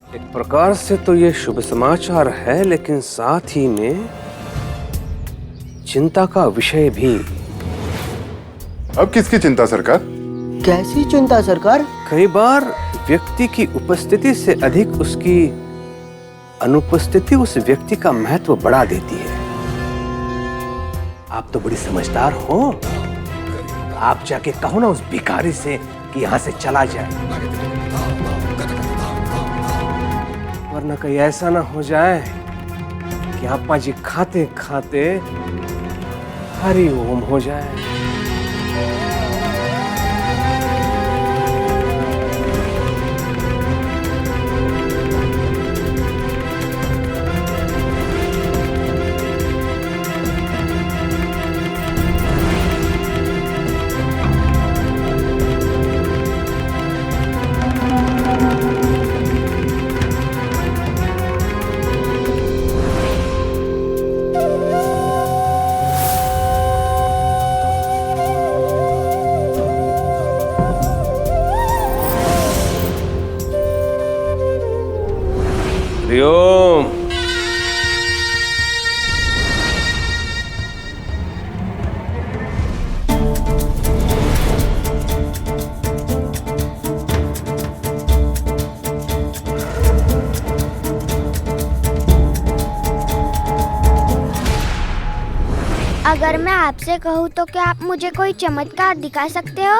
एक प्रकार से तो ये शुभ समाचार है, लेकिन साथ ही में चिंता का विषय भी। अब किसकी चिंता सरकार? कैसी चिंता सरकार? कई बार व्यक्ति की उपस्थिति से अधिक उसकी अनुपस्थिति उस व्यक्ति का महत्व बढ़ा देती है। आप तो बड़ी समझदार हो, आप जाके कहो ना उस भिखारी से कि यहां से चला जाए, वरना कहीं ऐसा ना हो जाए कि अप्पा जी खाते खाते हरि ओम हो जाए। हरिओम। अगर मैं आपसे कहूँ तो क्या आप मुझे कोई चमत्कार दिखा सकते हो?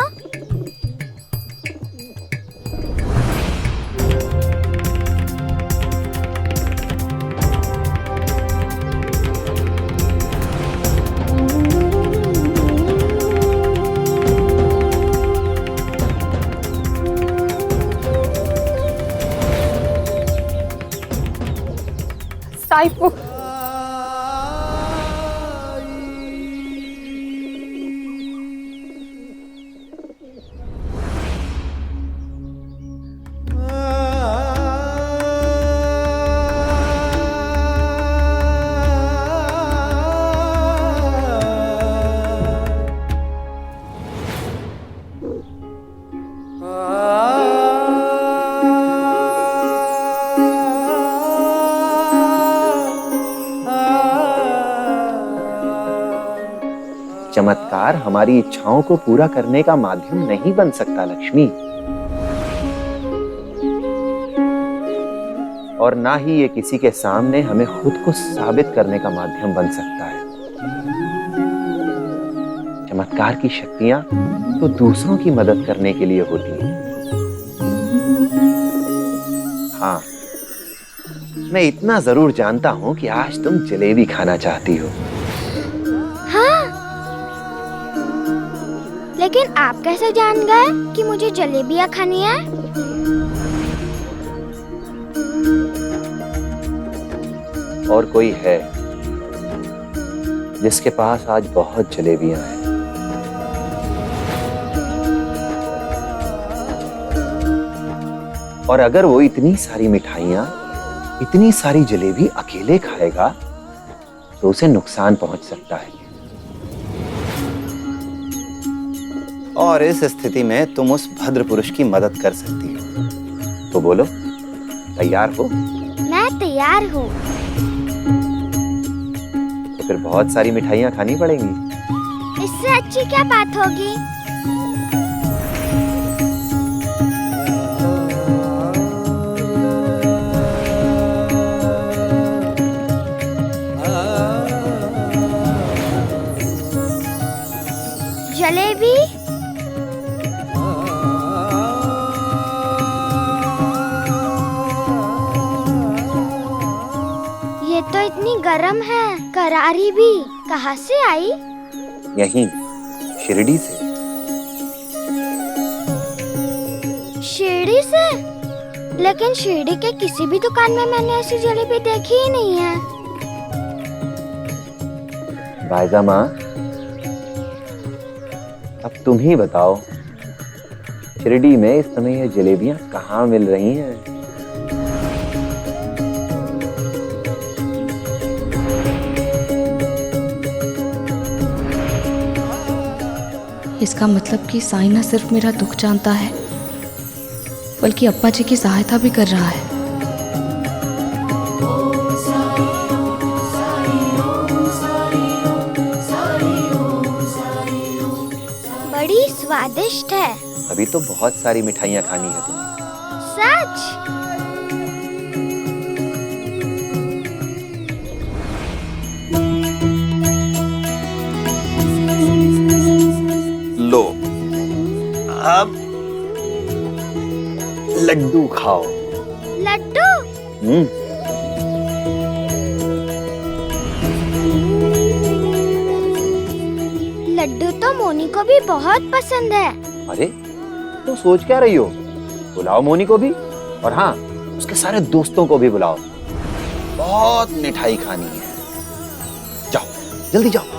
साइफू, चमत्कार हमारी इच्छाओं को पूरा करने का माध्यम नहीं बन सकता लक्ष्मी, और ना ही ये किसी के सामने हमें खुद को साबित करने का माध्यम बन सकता है। चमत्कार की शक्तियां तो दूसरों की मदद करने के लिए होती हैं। हाँ, मैं इतना जरूर जानता हूं कि आज तुम जलेबी खाना चाहती हो। लेकिन आप कैसे जान गए कि मुझे जलेबियाँ खानी है? और कोई है जिसके पास आज बहुत जलेबियां हैं। और अगर वो इतनी सारी मिठाइयां, इतनी सारी जलेबी अकेले खाएगा तो उसे नुकसान पहुंच सकता है। और इस स्थिति में तुम उस भद्र पुरुष की मदद कर सकती हो। तो बोलो, तैयार हो? मैं तैयार हूँ। तो फिर बहुत सारी मिठाइयां खानी पड़ेंगी। इससे अच्छी क्या बात होगी? जलेबी? ये तो इतनी गरम है, करारी भी। कहाँ से आई? यहीं शिरडी से। शिरडी से? लेकिन शिरडी के किसी भी दुकान में मैंने ऐसी जलेबी देखी ही नहीं है। बायजा माँ, अब तुम ही बताओ, शिरडी में इस समय ये जलेबियां कहाँ मिल रही हैं? इसका मतलब कि साईं न सिर्फ मेरा दुख जानता है, बल्कि अप्पा जी की सहायता भी कर रहा है। स्वादिष्ट है। अभी तो बहुत सारी मिठाइयाँ खानी है तुम्हें। सच? लो, अब लड्डू खाओ। लड्डू? लड्डू तो मोनी को भी बहुत पसंद है। अरे, तुम सोच क्या रही हो? बुलाओ मोनी को भी, और हाँ, उसके सारे दोस्तों को भी बुलाओ। बहुत मिठाई खानी है। जाओ, जल्दी जाओ।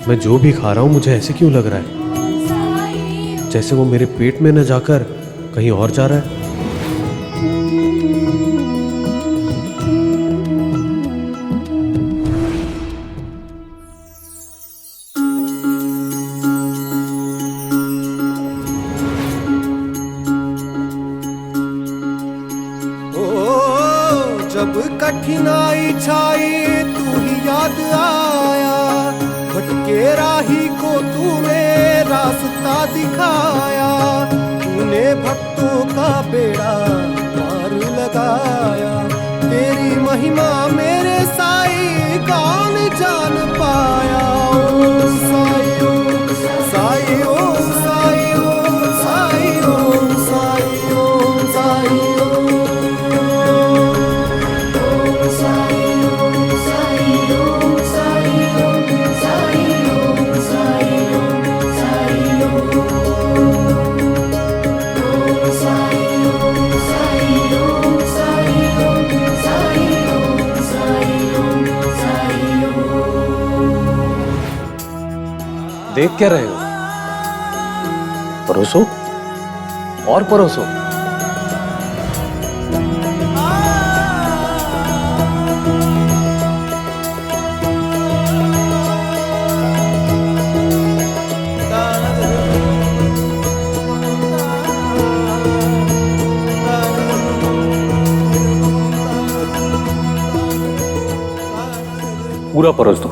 मैं जो भी खा रहा हूँ मुझे ऐसे क्यों लग रहा है जैसे वो मेरे पेट में न जाकर कहीं और जा रहा है। जब कठिनाई छाई तू ही याद आया, भटके राही को तूने रास्ता दिखाया, तूने भक्तों का बेड़ा पार लगाया, तेरी महिमा मेरे साईं कौन जान पाया। ओम साईं ओम साईं ओम साईं ओम साईं ओम साईं ओम साईं देख क्या रहे हो? परोसो और परोसो। पूरा परोस दो।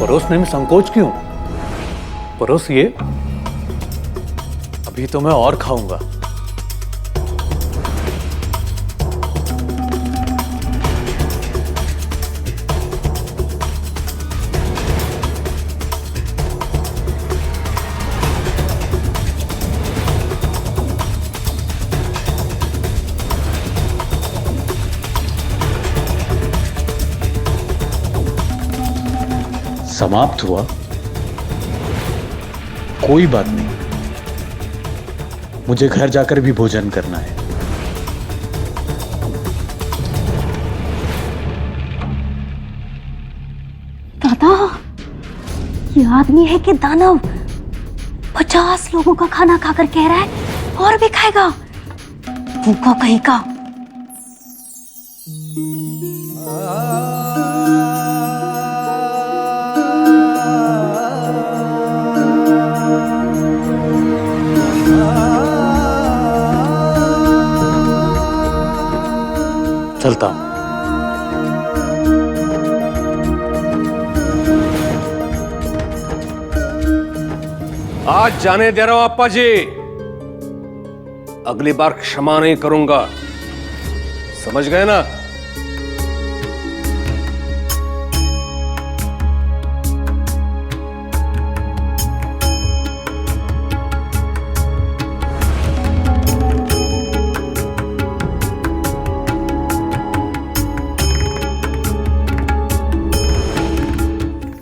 परोसने में संकोच क्यों? परोसिए, अभी तो मैं और खाऊंगा। समाप्त हुआ? कोई बात नहीं, मुझे घर जाकर भी भोजन करना है। दादा, ये आदमी है कि दानव? 50 लोगों का खाना खाकर कह रहा है और भी खाएगा। भूखा कहीं का। चलता हूं। आज जाने दे रहा हूं अप्पा जी, अगली बार क्षमा नहीं करूंगा, समझ गए ना?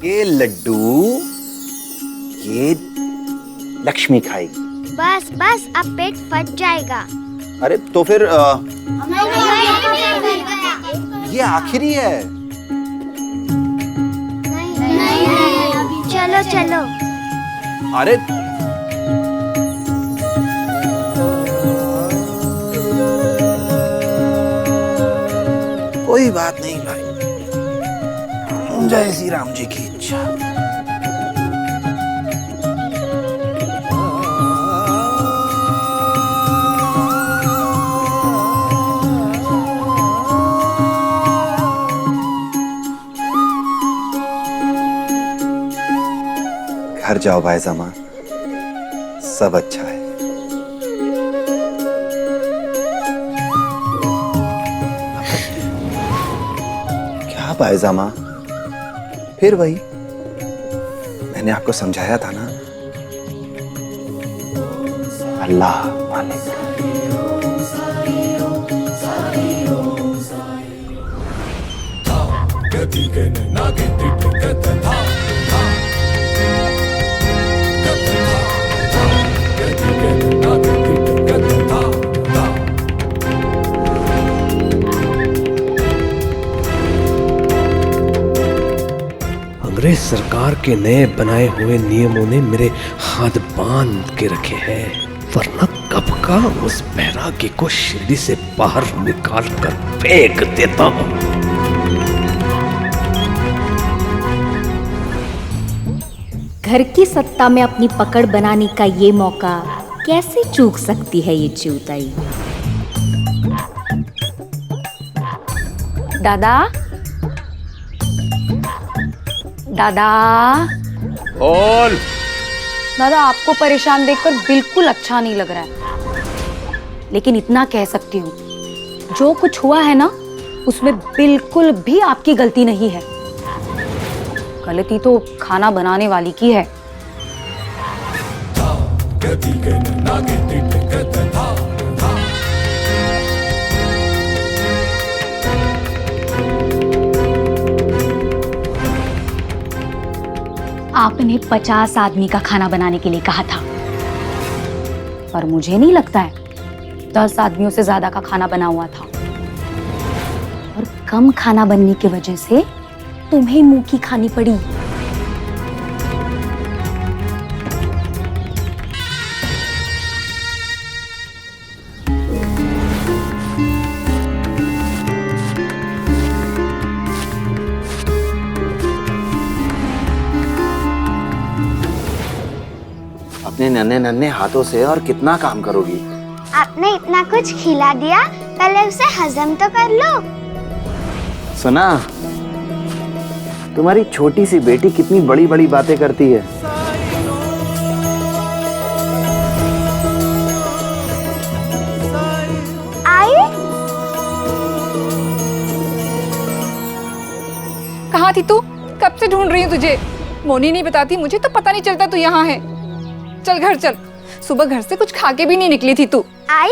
ये लड्डू ये लक्ष्मी खाएगी। बस बस, अब पेट फट जाएगा। अरे तो फिर ये आखिरी है। चलो चलो। अरे कोई बात नहीं भाई, जय श्री राम जी की इच्छा। घर जाओ भाईजामा, सब अच्छा है। क्या भाईजामा, फिर वही, मैंने आपको समझाया था ना, अल्लाह मालिक। अंग्रेज सरकार के नए बनाए हुए नियमों ने मेरे हाथ बांध के रखे हैं, वरना कब का उस बैरागी को शिरडी से बाहर निकाल कर फेंक देता हूं। घर की सत्ता में अपनी पकड़ बनाने का ये मौका कैसे चूक सकती है ये चूताई। दादा, दादा, बोल। दादा आपको परेशान देखकर बिल्कुल अच्छा नहीं लग रहा है, लेकिन इतना कह सकती हूँ, जो कुछ हुआ है ना उसमें बिल्कुल भी आपकी गलती नहीं है। गलती तो खाना बनाने वाली की है। आपने 50 आदमी का खाना बनाने के लिए कहा था, पर मुझे नहीं लगता है 10 आदमियों से ज्यादा का खाना बना हुआ था। और कम खाना बनने की वजह से तुम्हें मुंह की खानी पड़ी। अपने नन्हे नन्हे हाथों से और कितना काम करोगी? आपने इतना कुछ खिला दिया, पहले उसे हजम तो कर लो। सुना, तुम्हारी छोटी सी बेटी कितनी बड़ी बड़ी बातें करती है। आई? कहाँ थी तू? कब से ढूंढ रही हूँ तुझे। मोनी नहीं बताती मुझे तो पता नहीं चलता तू यहाँ है। चल घर चल, सुबह घर से कुछ खा के भी नहीं निकली थी तू। आई,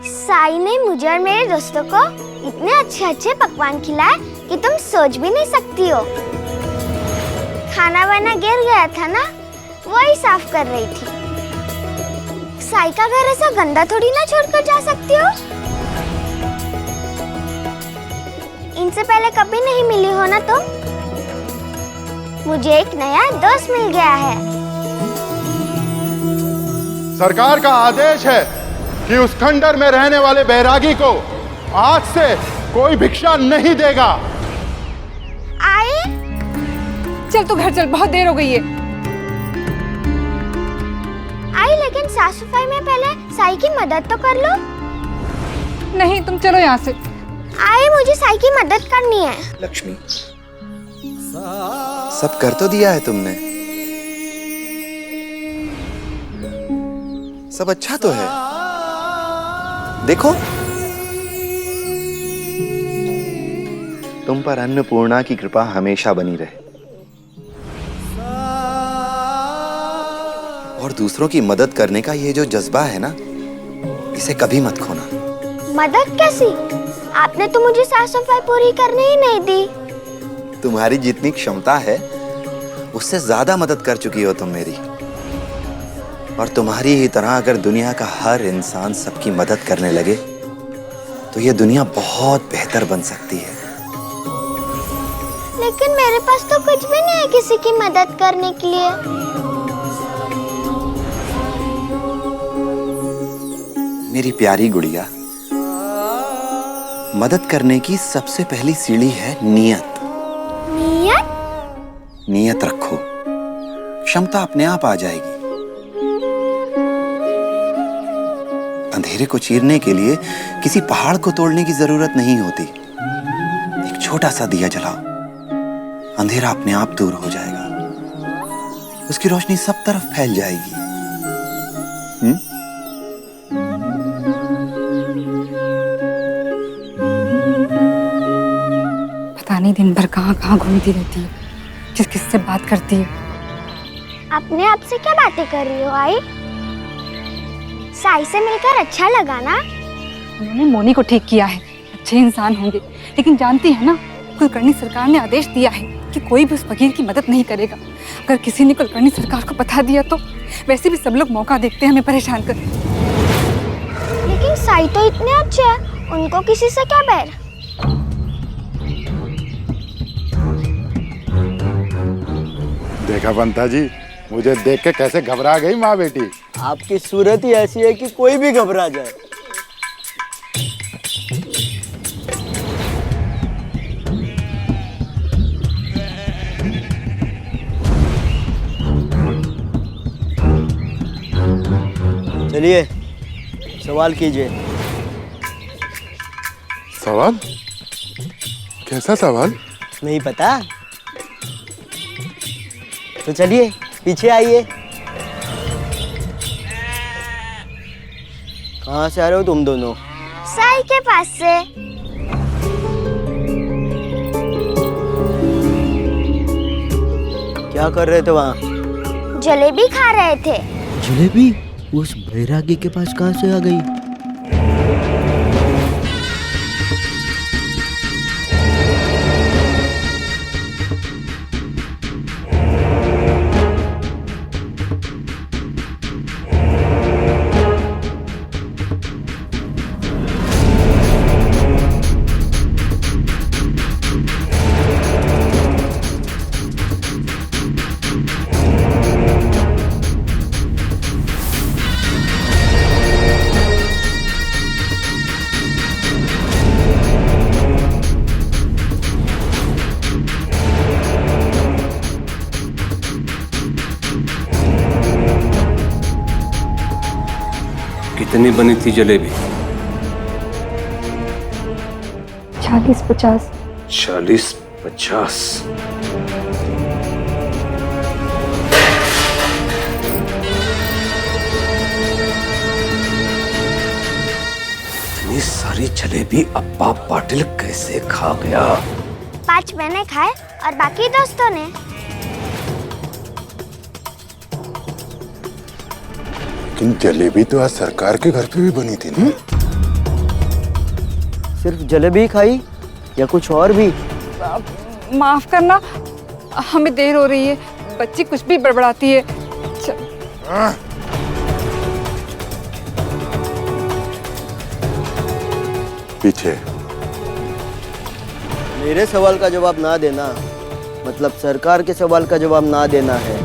साई ने मुझे और मेरे दोस्तों को इतने अच्छे अच्छे पकवान खिलाए कि तुम सोच भी नहीं सकती हो। खाना वाना गिर गया था ना, वही साफ कर रही थी। साई का घर ऐसा गंदा थोड़ी ना छोड़कर जा सकती हो। इनसे पहले कभी नहीं मिली हो ना तुम। मुझे एक नया दोस्त मिल गया है। सरकार का आदेश है कि उस खंडर में रहने वाले बैरागी को आज से कोई भिक्षा नहीं देगा। आए? चल तू घर चल, बहुत देर हो गई है। आई, लेकिन साफ सफाई में पहले साई की मदद तो कर लो। नहीं तुम चलो यहाँ से। आई, मुझे साई की मदद करनी है। लक्ष्मी, सब कर तो दिया है तुमने, सब अच्छा तो है। देखो, तुम पर अन्नपूर्णा की कृपा हमेशा बनी रहे और दूसरों की मदद करने का ये जो जज्बा है ना, इसे कभी मत खोना। मदद कैसी? आपने तो मुझे साफ सफाई पूरी करने ही नहीं दी। तुम्हारी जितनी क्षमता है उससे ज्यादा मदद कर चुकी हो तुम मेरी। और तुम्हारी ही तरह अगर दुनिया का हर इंसान सबकी मदद करने लगे तो ये दुनिया बहुत बेहतर बन सकती है। लेकिन मेरे पास तो कुछ भी नहीं है किसी की मदद करने के लिए। मेरी प्यारी गुड़िया, मदद करने की सबसे पहली सीढ़ी है नियत। नियत? नियत रखो, क्षमता अपने आप आ जाएगी। अंधेरे को चीरने के लिए किसी पहाड़ को तोड़ने की जरूरत नहीं होती। एक छोटा सा दिया जलाओ, अंधेरा अपने आप दूर हो जाएगा। उसकी रोशनी सब तरफ फैल जाएगी। पता नहीं दिन भर कहाँ कहाँ घूमती रहती है, किस किस से बात करती है। अपने आप से क्या बातें कर रही हो आई? साई से मिलकर अच्छा लगा ना? उन्होंने मोनी को ठीक किया है, अच्छे इंसान होंगे, लेकिन जानती है ना, कुलकर्णी सरकार ने आदेश दिया है कि कोई भी उस फकीर की मदद नहीं करेगा। अगर किसी ने कुलकर्णी सरकार को बता दिया तो वैसे भी सब लोग मौका देखते हैं हमें परेशान कर। लेकिन साई तो इतने अच्छे हैं, उनको किसी से क्या बैर? देखा पंता जी, मुझे देख के कैसे घबरा गई माँ बेटी। आपकी सूरत ही ऐसी है कि कोई भी घबरा जाए। चलिए सवाल कीजिए। सवाल? कैसा सवाल? नहीं पता? तो चलिए पीछे आइए। कहाँ से आ रहे हो तुम दोनों? साई के पास से। क्या कर रहे थे वहाँ? जलेबी खा रहे थे। जलेबी उस बैरागी के पास कहाँ से आ गई? कितनी बनी थी जलेबी? 40-50। 40-50। इतनी सारी जलेबी अब्बा पाटिल कैसे खा गया? 5 मैंने खाए और बाकी दोस्तों ने। लेकिन जलेबी तो आज सरकार के घर पे भी बनी थी ना? सिर्फ जलेबी खाई या कुछ और भी? माफ करना, हमें देर हो रही है, बच्ची कुछ भी बड़बड़ाती है। पीछे। मेरे सवाल का जवाब ना देना मतलब सरकार के सवाल का जवाब ना देना है।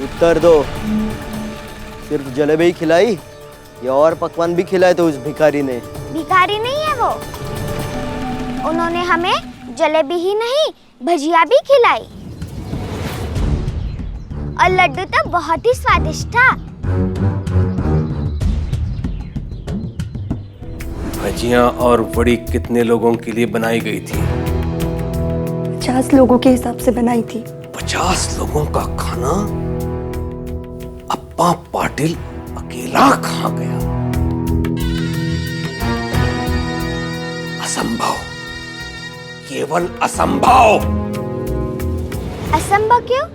उत्तर दो। सिर्फ जलेबी खिलाई या और पकवान भी खिलाए तो उस भिखारी ने? भिखारी नहीं है वो, उन्होंने हमें जलेबी ही नहीं भजिया भी खिलाई और लड्डू तो बहुत ही स्वादिष्ट था। भजियां और वड़ी कितने लोगों के लिए बनाई गई थी? 50 लोगों के हिसाब से बनाई थी। 50 लोगों का खाना अब्बा पाटिल पाटिल अकेला खा गया। असंभव, केवल असंभव। असंभव क्यों?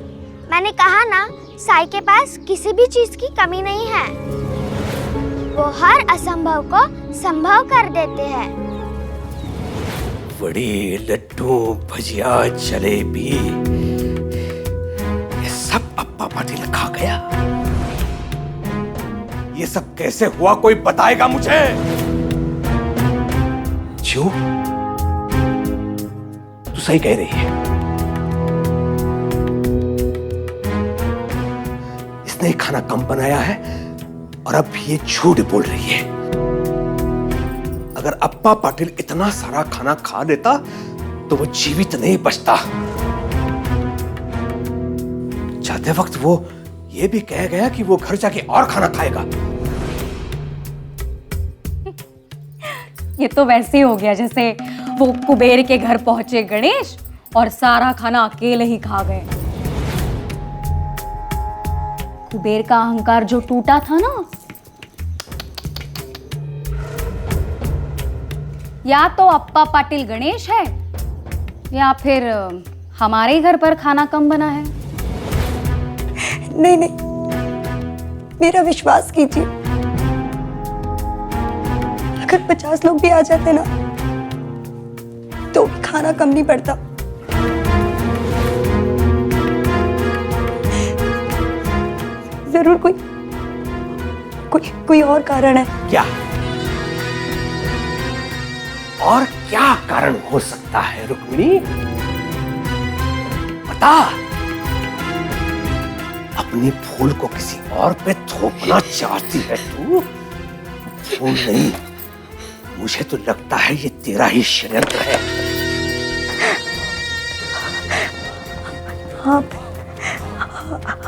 मैंने कहा ना, साई के पास किसी भी चीज की कमी नहीं है। वो हर असंभव को संभव कर देते हैं। बड़ी, लड्डू, भजिया, जलेबी, ये सब अप्पा पाटिल खा गया। ये सब कैसे हुआ, कोई बताएगा मुझे? क्यों? तू सही कह रही है, इसने खाना कम बनाया है और अब ये झूठ बोल रही है। अगर अप्पा पाटिल इतना सारा खाना खा लेता तो वो जीवित नहीं बचता। जाते वक्त वो ये भी कह गया कि वो घर जाके और खाना खाएगा। ये तो वैसे ही हो गया जैसे वो कुबेर के घर पहुंचे गणेश और सारा खाना अकेले ही खा गए। कुबेर का अहंकार जो टूटा था ना, या तो अप्पा पाटिल गणेश है या फिर हमारे घर पर खाना कम बना है। नहीं नहीं, मेरा विश्वास कीजिए, अगर 50 लोग भी आ जाते ना तो भी खाना कम नहीं पड़ता। जरूर कोई और कारण है। क्या? और क्या कारण हो सकता है रुक्मिणी? बता। अपनी फूल को किसी और पे थोपना चाहती है तू? फूल नहीं, मुझे तो लगता है ये तेरा ही षड्यंत्र है।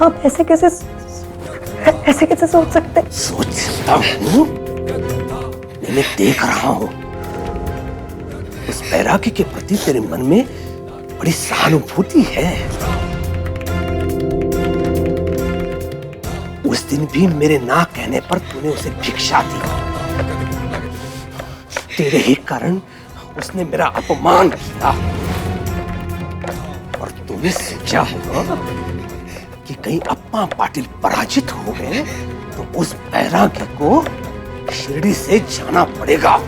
आप ऐसे कैसे सोच सकते? सोच सकता हूँ? मैं देख रहा हूँ उस बैरागी के प्रति तेरे मन में बड़ी सहानुभूति है। उस दिन भी मेरे ना कहने पर तूने उसे भिक्षा दी। तेरे ही कारण उसने मेरा अपमान किया और तूने सोचा होगा कि कहीं अप्पा पाटिल पराजित हो गए तो उस बैरागी को शिरडी से जाना पड़ेगा,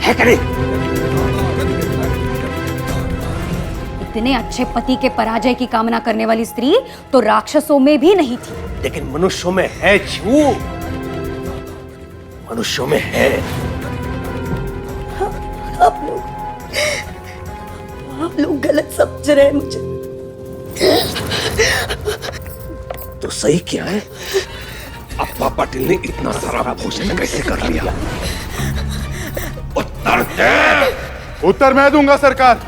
है कि नहीं? इतने अच्छे पति के पराजय की कामना करने वाली स्त्री तो राक्षसों में भी नहीं थी। लेकिन मनुष्यों में है छू, मनुष्यों में है। आप लोग गलत समझ रहे हैं मुझे। तो सही क्या है? अप्पा पाटिल ने इतना सारा भोजन कैसे कर लिया? उत्तर दे। उत्तर मैं दूंगा सरकार।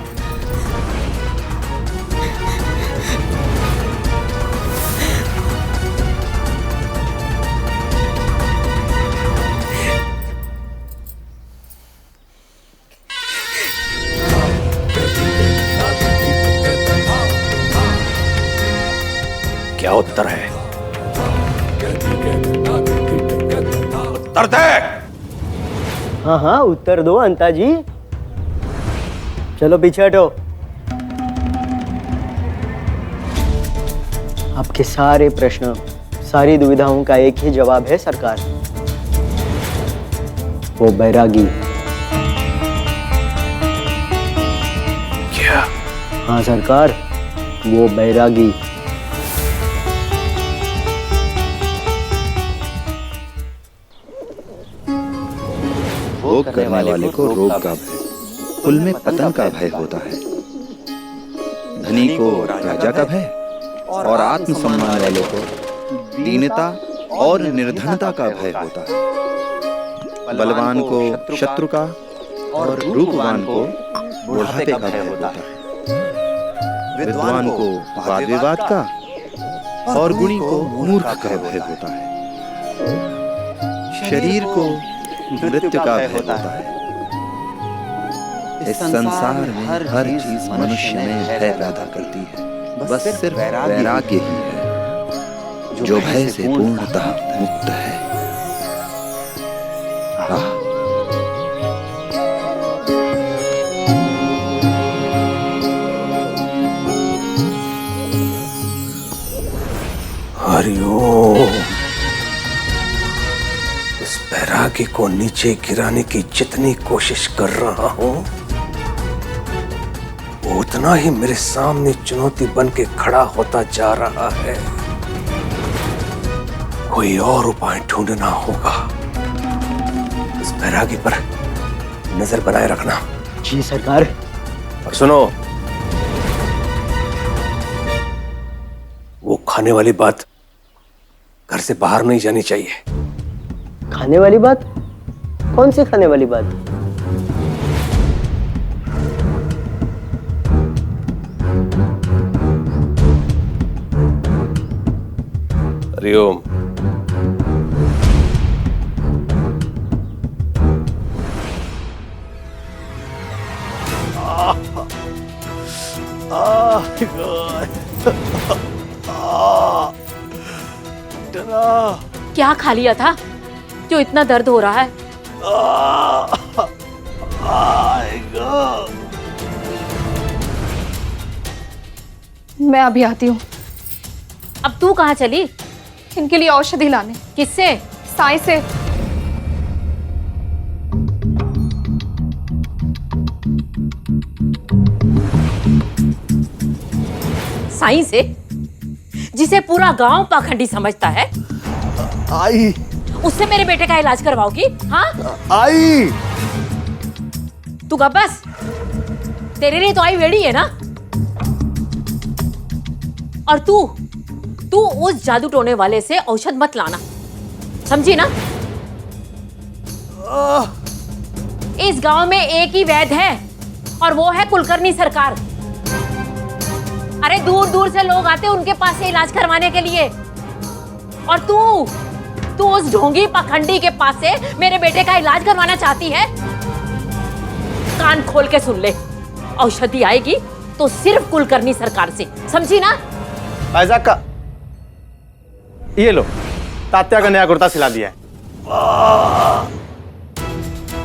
क्या उत्तर है? उत्तर दे। हाँ, उत्तर दो अंता जी। चलो पीछे हटो। आपके सारे प्रश्न, सारी दुविधाओं का एक ही जवाब है सरकार, वो बैरागी। क्या? हाँ सरकार, वो बैरागी। भोग करने वाले को रोग का भय, कुल में पतन का भय होता है। धनी को राजा का भय और आत्मसम्मान वाले को दीनता और निर्धनता का भय होता है। बलवान को शत्रु का और रूपवान को बुढ़ापे का भय होता है। विद्वान को वाद विवाद का और गुणी को मूर्ख का भय होता है। शरीर को मृत्यु का भय होता है। इस संसार में हर चीज मनुष्य में भय पैदा करती है, बस सिर्फ वैराग्य ही है जो भय से पूर्णतः मुक्त है। हरिओम। उस बैरागी को नीचे गिराने की जितनी कोशिश कर रहा हूं, उतना ही मेरे सामने चुनौती बन के खड़ा होता जा रहा है। कोई और उपाय ढूंढना होगा। इस बैरागी पर नजर बनाए रखना। जी सरकार। और सुनो, वो खाने वाली बात घर से बाहर नहीं जानी चाहिए। खाने वाली बात? कौन सी खाने वाली बात? हरिओम। क्या खा लिया था जो इतना दर्द हो रहा है? मैं अभी आती हूँ। अब तू कहाँ चली? इनके लिए औषधि लाने। किससे? साई से। साई से, जिसे पूरा गांव पाखंडी समझता है? आई उससे मेरे बेटे का इलाज करवाओगी? हाँ आई। तू कब बस, तेरे लिए तो आई वेड़ी है ना। और तू उस जादू टोने वाले से औषध मत लाना, समझी ना? इस गांव में एक ही वैद्य है और वो है कुलकर्णी सरकार। अरे दूर दूर से लोग आते हैं उनके पास से इलाज करवाने के लिए, और तू उस ढोंगी पाखंडी के पास से मेरे बेटे का इलाज करवाना चाहती है? कान खोल के सुन ले, औषधि आएगी तो सिर्फ कुलकर्णी सरकार से, समझी ना? भाईजाक का ये लो, तात्या का नया कुर्ता सिला दिया है।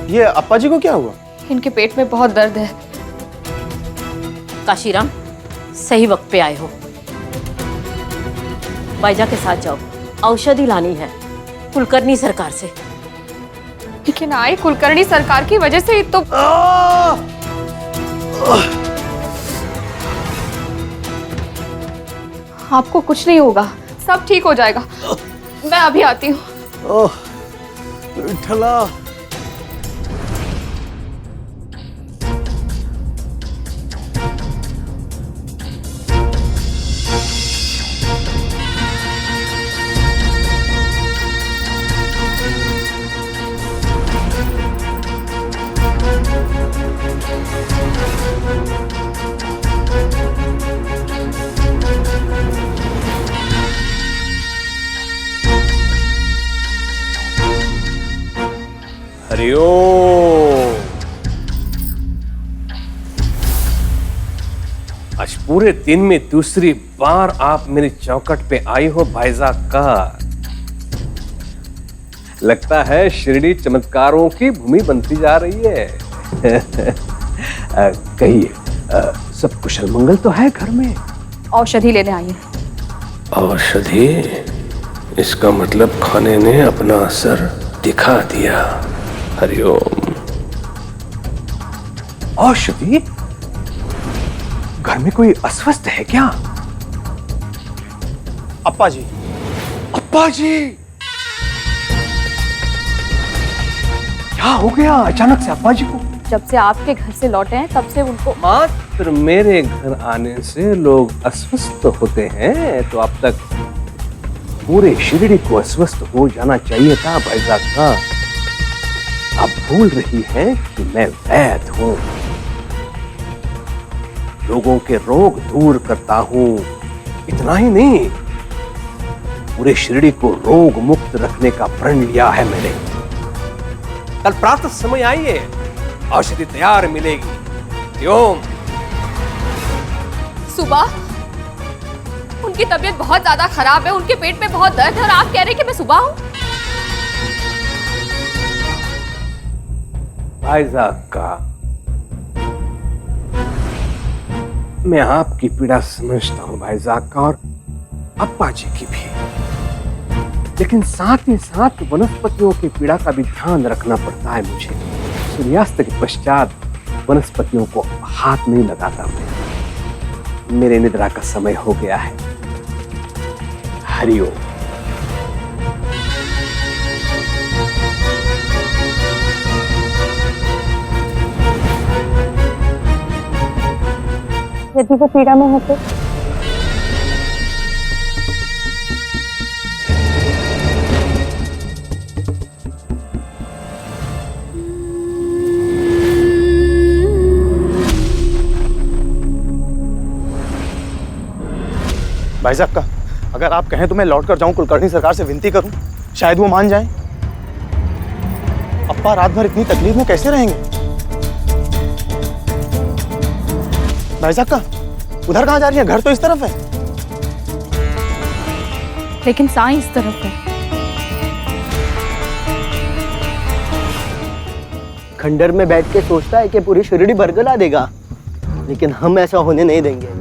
ये अप्पा जी को क्या हुआ? इनके पेट में बहुत दर्द है। काशीराम, सही वक्त पे आए हो। बाईजा के साथ जाओ, औषधि लानी है कुलकर्णी सरकार से। लेकिन आई कुलकर्णी सरकार की वजह से ही तो। आपको कुछ नहीं होगा, सब ठीक हो जाएगा। मैं अभी आती हूँ। ओह विठला। हरिओम। आज पूरे दिन में दूसरी बार आप मेरी चौखट पे आई हो भाईजा का। लगता है शिरडी चमत्कारों की भूमि बनती जा रही है। कहिए, सब कुशल मंगल तो है घर में? औषधि लेने आई हूँ। औषधि? इसका मतलब खाने ने अपना असर दिखा दिया। हरिओम। औषधि? घर में कोई अस्वस्थ है क्या? अप्पा जी। अप्पा जी, क्या हो गया अचानक से अप्पा जी को? जब से आपके घर से लौटे हैं तब से उनको। मात्र मेरे घर आने से लोग अस्वस्थ होते हैं, तो अब तक पूरे शिरडी को अस्वस्थ हो जाना चाहिए था भाईजान का। अब भूल रही है कि मैं वैद्य हूं, लोगों के रोग दूर करता हूं। इतना ही नहीं, पूरे शिरडी को रोग मुक्त रखने का प्रण लिया है मैंने। कल प्रातः समय आइए, औषधि तैयार मिलेगी। ओम। सुबह उनकी तबीयत बहुत ज्यादा खराब है, उनके पेट में बहुत दर्द है और आप कह रहे हैं कि मैं सुबह हूँ? भाईजाक का मैं आपकी पीड़ा समझता हूं भाईजाक का, और अप्पा जी की भी, लेकिन साथ ही साथ वनस्पतियों की पीड़ा का भी ध्यान रखना पड़ता है मुझे। सूर्यास्त के पश्चात वनस्पतियों को हाथ नहीं लगाता मैं। मेरे निद्रा का समय हो गया है। हरिओम। यदि वो पीड़ा में है तो भाई साहब का, अगर आप कहें तो मैं लौट कर जाऊं, कुलकर्णी सरकार से विनती करूं, शायद वो मान जाएं। अप्पा रात भर इतनी तकलीफ में कैसे रहेंगे? भाई साहब का, उधर कहाँ जा रही है? घर तो इस तरफ है। लेकिन साईं इस तरफ है। खंडर में बैठ के सोचता है कि पूरी शिरडी बरगला देगा, लेकिन हम ऐसा होने नहीं देंगे।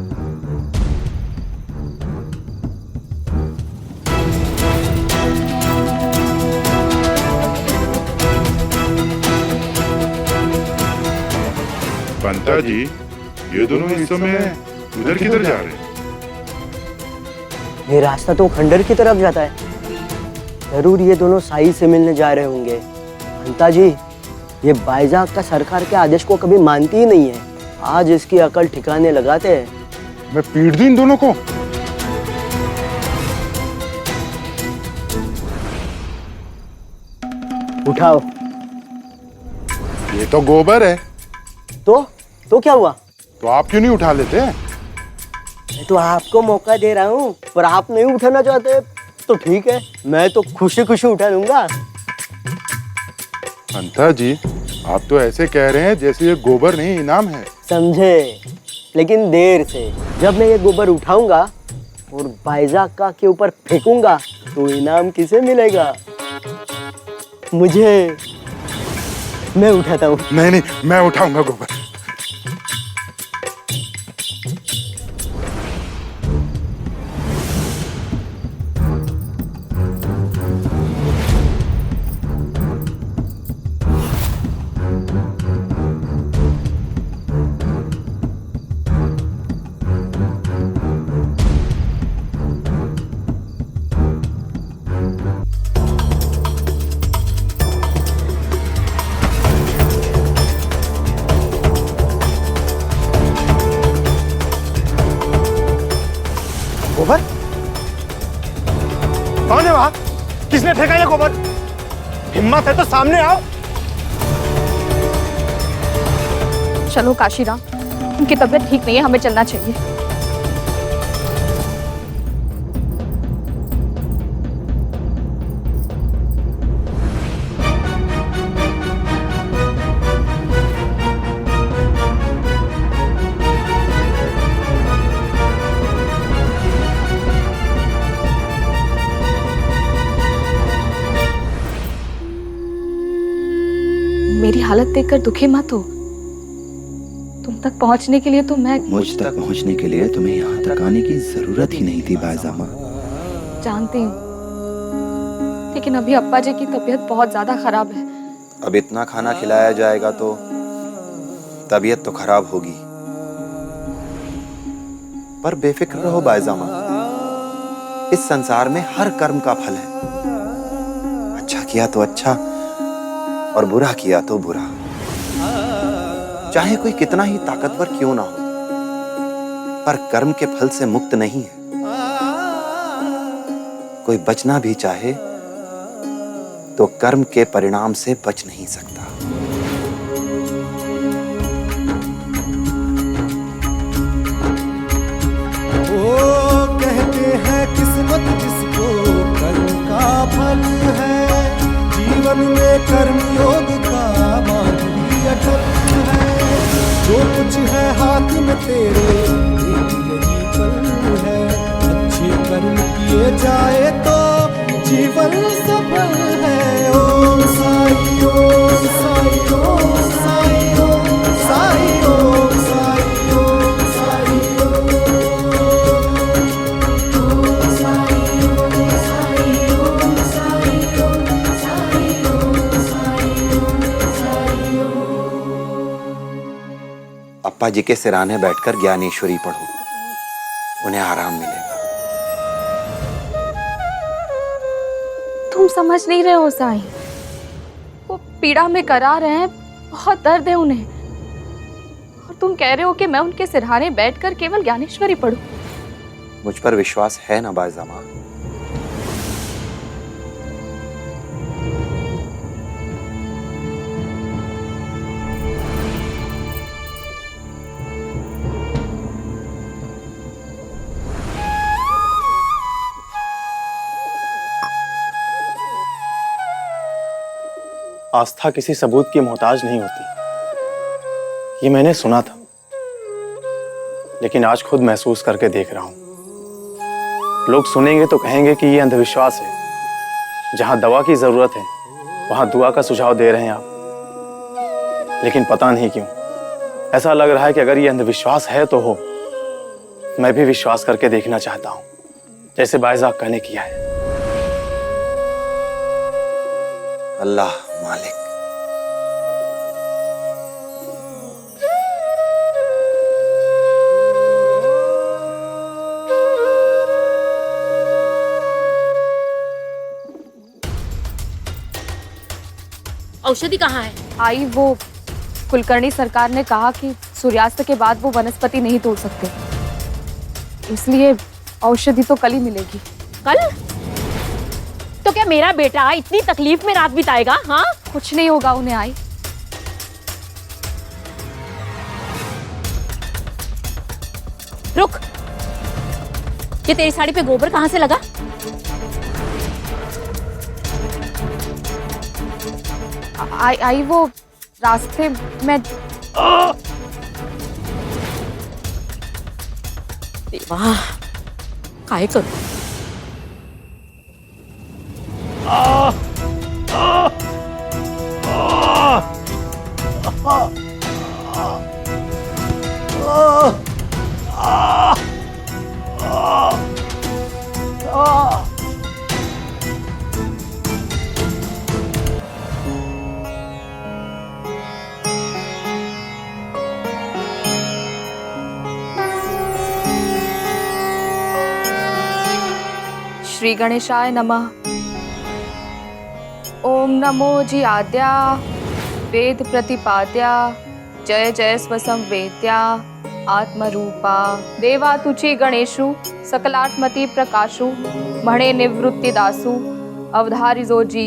पंता जी, ये दोनों इस समय उधर किधर जा रहे हैं? ये रास्ता तो खंडर की तरफ जाता है। जरूर ये दोनों साई से मिलने जा रहे होंगे। पंता जी, ये बाईजाक का सरकार के आदेश को कभी मानती ही नहीं है। आज इसकी अकल ठिकाने लगाते हैं। मैं पीट दूं इन दोनों को। उठाओ। ये तो गोबर है। तो क्या हुआ? तो आप क्यों नहीं उठा लेते? मैं तो आपको मौका दे रहा हूँ, पर आप नहीं उठाना चाहते तो ठीक है, मैं तो खुशी खुशी उठा लूंगा। पंता जी, आप तो ऐसे कह रहे हैं जैसे ये गोबर नहीं इनाम है। समझे, लेकिन देर से। जब मैं ये गोबर उठाऊंगा और बाईजाक का के ऊपर फेंकूंगा तो इनाम किसे मिलेगा? मुझे। मैं उठाता हूँ। नहीं, मैं उठाऊंगा गोबर। गोबर? कौन है वहां? किसने फेंका ये गोबर? हिम्मत है तो सामने आओ। चलो काशीराम, उनकी तबीयत ठीक नहीं है, हमें चलना चाहिए। मेरी हालत देखकर दुखी मत हो। तुम तक पहुंचने के लिए तो मैं मुझ तक पहुंचने के लिए तुम्हें यहाँ तक आने की जरूरत ही नहीं थी बायजामा। जानती हूँ, लेकिन अभी अप्पा जी की तबीयत बहुत ज्यादा खराब है। अब इतना खाना खिलाया जाएगा तो तबीयत तो खराब होगी, पर बेफिक्र रहो बायजामा, इस संसार में हर कर्म का फल है। अच्छा किया तो अच्छा और बुरा किया तो बुरा। चाहे कोई कितना ही ताकतवर क्यों ना हो, पर कर्म के फल से मुक्त नहीं है। कोई बचना भी चाहे तो कर्म के परिणाम से बच नहीं सकता। वो कहते हैं किस्मत जिसको कर्म का फल है, जीवन में कर्म योग का माधुर्य अटल है। जो कुछ है हाथ में तेरे, यही पल है। अच्छी पूर्ण किए जाए तो जीवन सफल है। ओम साई ओम साई ओम साई ओम साई ओम साई ओम साई अप्पा जी के सिराने बैठकर ज्ञानेश्वरी पढ़ो, उन्हें आराम मिलेगा। तुम समझ नहीं रहे हो साईं, वो पीड़ा में करा रहे हैं, बहुत दर्द है उन्हें, और तुम कह रहे हो कि मैं उनके सिरहाने बैठकर केवल ज्ञानेश्वरी पढ़ूं। मुझ पर विश्वास है ना बायजा माँ? आस्था किसी सबूत की मोहताज नहीं होती, ये मैंने सुना था, लेकिन आज खुद महसूस करके देख रहा हूं। लोग सुनेंगे तो कहेंगे कि ये अंधविश्वास है। जहां दवा की जरूरत है वहां दुआ का सुझाव दे रहे हैं आप। लेकिन पता नहीं क्यों ऐसा लग रहा है कि अगर ये अंधविश्वास है तो हो। मैं भी विश्वास करके देखना चाहता हूं, जैसे बायजा अक्का ने किया है। अल्लाह मालिक। औषधि कहाँ है? आई, वो कुलकर्णी सरकार ने कहा कि सूर्यास्त के बाद वो वनस्पति नहीं तोड़ सकते, इसलिए औषधि तो कल ही मिलेगी। कल? तो क्या मेरा बेटा इतनी तकलीफ में रात बिताएगा? हाँ, कुछ नहीं होगा उन्हें आई। रुक, ये तेरी साड़ी पे गोबर कहाँ से लगा? आई वो रास्ते में। वाह, काय करूं? श्री गणेशाय नमः। ओम नमो जी आद्या वेद प्रतिपाद्या जय जय स्वसंवेद्या आत्मरूपा देवा तुची गणेशु सकलात्मति प्रकाशु मणे निवृत्ति दासु अवधारिजो जी।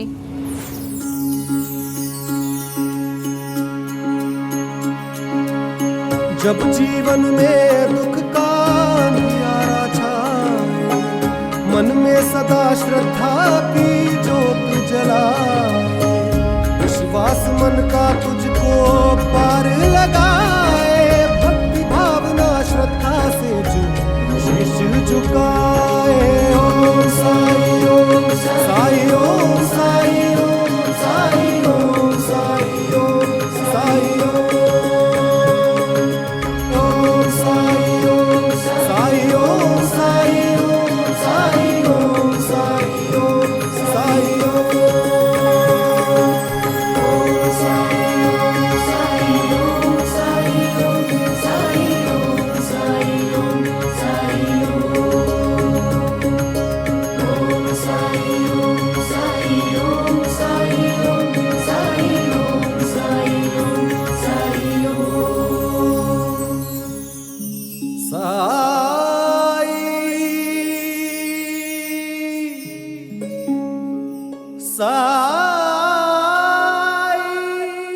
जब जीवन में दुख का अंधियारा छाए, मन में सदा श्रद्धा की ज्योत जलाए, विश्वास मन का तुझको पार लगाए, भक्ति भावना श्रद्धा से जो शीश झुकाए। ओम साई ओम साई ओम साई ओम साई ओम साई ओम साई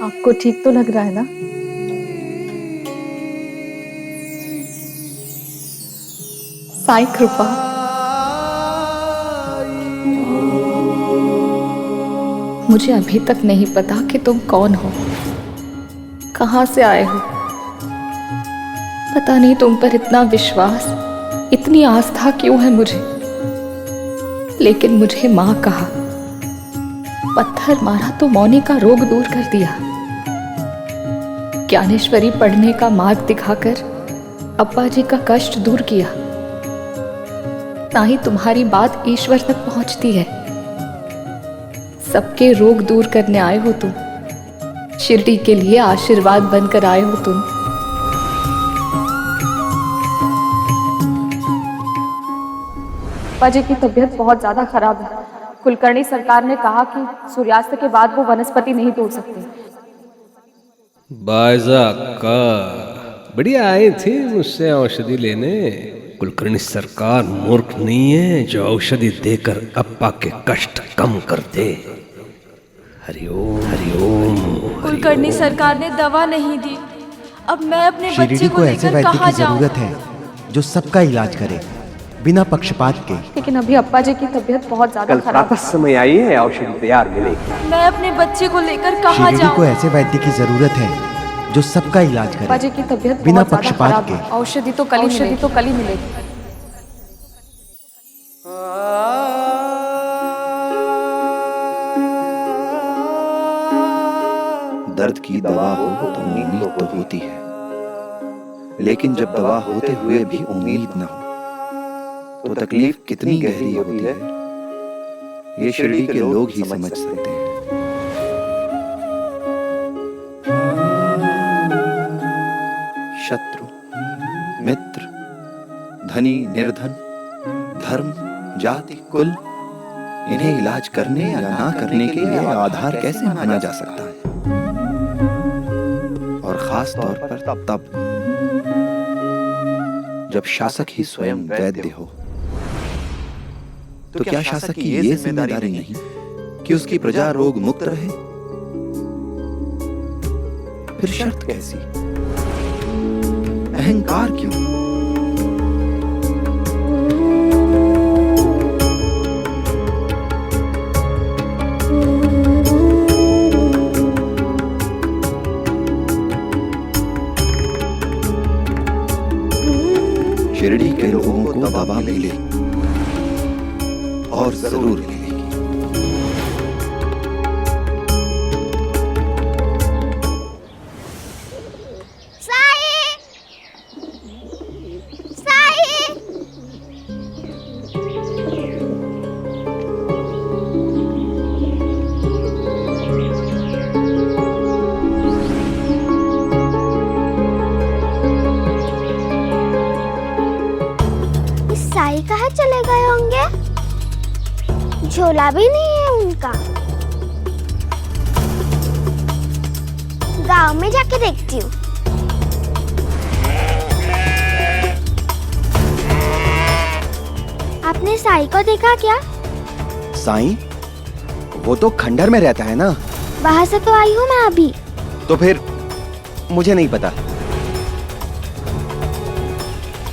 आपको ठीक तो लग रहा है ना? साईं कृपा। मुझे अभी तक नहीं पता कि तुम कौन हो, कहां से आए हो। पता नहीं तुम पर इतना विश्वास, इतनी आस्था क्यों है मुझे। लेकिन मुझे माँ कहा, पत्थर मारा तो मौनी का रोग दूर कर दिया। ज्ञानेश्वरी पढ़ने का मार्ग दिखाकर अब्बा जी का कष्ट दूर किया। ना ही तुम्हारी बात ईश्वर तक पहुंचती है। सबके रोग दूर करने आए हो तुम, शिरडी के लिए आशीर्वाद बनकर आए हो तुम। अब्बा जी की तबीयत बहुत ज्यादा खराब है। कुलकर्णी सरकार ने कहा कि सूर्यास्त के बाद वो वनस्पति नहीं तोड़ सकते। बायजा का बढ़िया आई थी मुझसे औषधि लेने। कुलकर्णी सरकार मूर्ख नहीं है जो औषधि देकर अप्पा के कष्ट कम कर दे। हरिओम हरिओम। कुलकर्णी सरकार ने दवा नहीं दी। अब मैं अपने बच्चे शिरडी को को ऐसे लेकर वैद्य कहाँ की जाऊं? जरूरत है जो सबका इलाज करे बिना पक्षपात के। लेकिन अभी अब्बा जी की तबीयत बहुत ज्यादा कल खराब प्रातः समय आई है, औषधि तैयार मिलेगी। मैं अपने बच्चे को लेकर कहाँ शिरडी जाऊं? को ऐसे वैद्य की जरूरत है जो सबका इलाज अब्बा जी करे की तबीयत बिना बहुत ज्यादा पक्षपात खराब के। है। औषधि तो कल ही मिलेगी। दर्द की दवा हो तो उम्मीद तो होती है, लेकिन जब दवा होते हुए भी उम्मीद न हो तो तकलीफ कितनी गहरी होती है, ये शिरडी के लोग ही समझ सकते हैं। शत्रु, मित्र, धनी, निर्धन, धर्म, जाति, कुल, इन्हें इलाज करने या ना करने के लिए आधार कैसे माना जा सकता है? और खास तौर पर तब जब शासक ही स्वयं वैद्य हो। तो क्या शासक की ये जिम्मेदारी नहीं कि उसकी प्रजा रोग मुक्त रहे? फिर शर्त कैसी? अहंकार क्यों? शिरडी के लोगों को दवा मिले और जरूर मिलेगी। साई! साई! साई कहाँ चले गए होंगे? झोला भी नहीं है उनका। गांव में जाके देखती हूँ। आपने साई को देखा क्या? साईं, वो तो खंडर में रहता है ना। वहां से तो आई हूँ मैं अभी। तो फिर मुझे नहीं पता।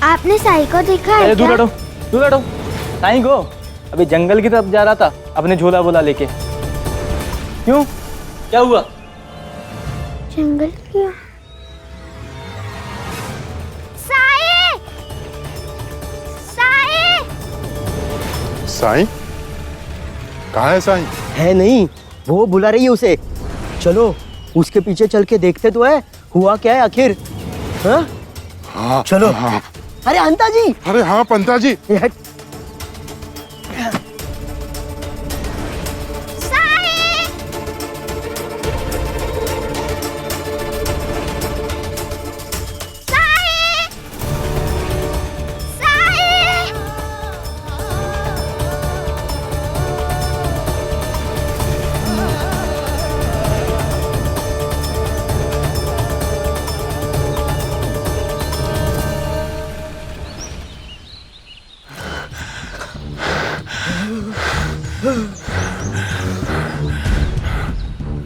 आपने साई को देखा है क्या? दूर हटो। साईं को अभी जंगल की तरफ जा रहा था अपने झोला बोला लेके। क्यों, क्या हुआ? जंगल क्या? साई! साई! साईं? कहाँ है साईं? है नहीं, वो बुला रही है उसे। चलो उसके पीछे चल के देखते तो है हुआ क्या है आखिर। हाँ? हाँ चलो। हाँ। अरे अंता जी! अरे हाँ पंता जी।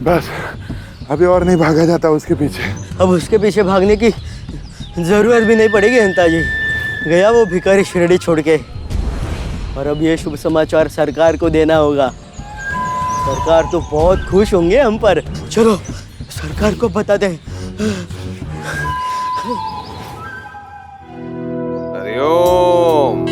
बस अभी और नहीं भागा जाता उसके पीछे। अब उसके पीछे भागने की जरूरत भी नहीं पड़ेगी अंता जी। गया वो भिखारी शिरडी छोड़ के। और अब ये शुभ समाचार सरकार को देना होगा। सरकार तो बहुत खुश होंगे हम पर। चलो सरकार को बता दें। हरिओम।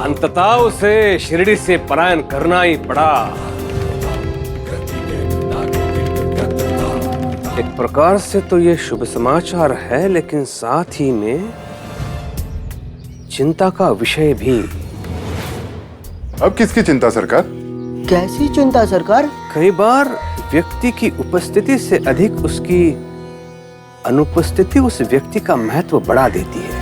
अंततः उसे शिरडी से पलायन करना ही पड़ा। एक प्रकार से तो ये शुभ समाचार है, लेकिन साथ ही में चिंता का विषय भी। अब किसकी चिंता सरकार? कैसी चिंता सरकार? कई बार व्यक्ति की उपस्थिति से अधिक उसकी अनुपस्थिति उस व्यक्ति का महत्व बढ़ा देती है।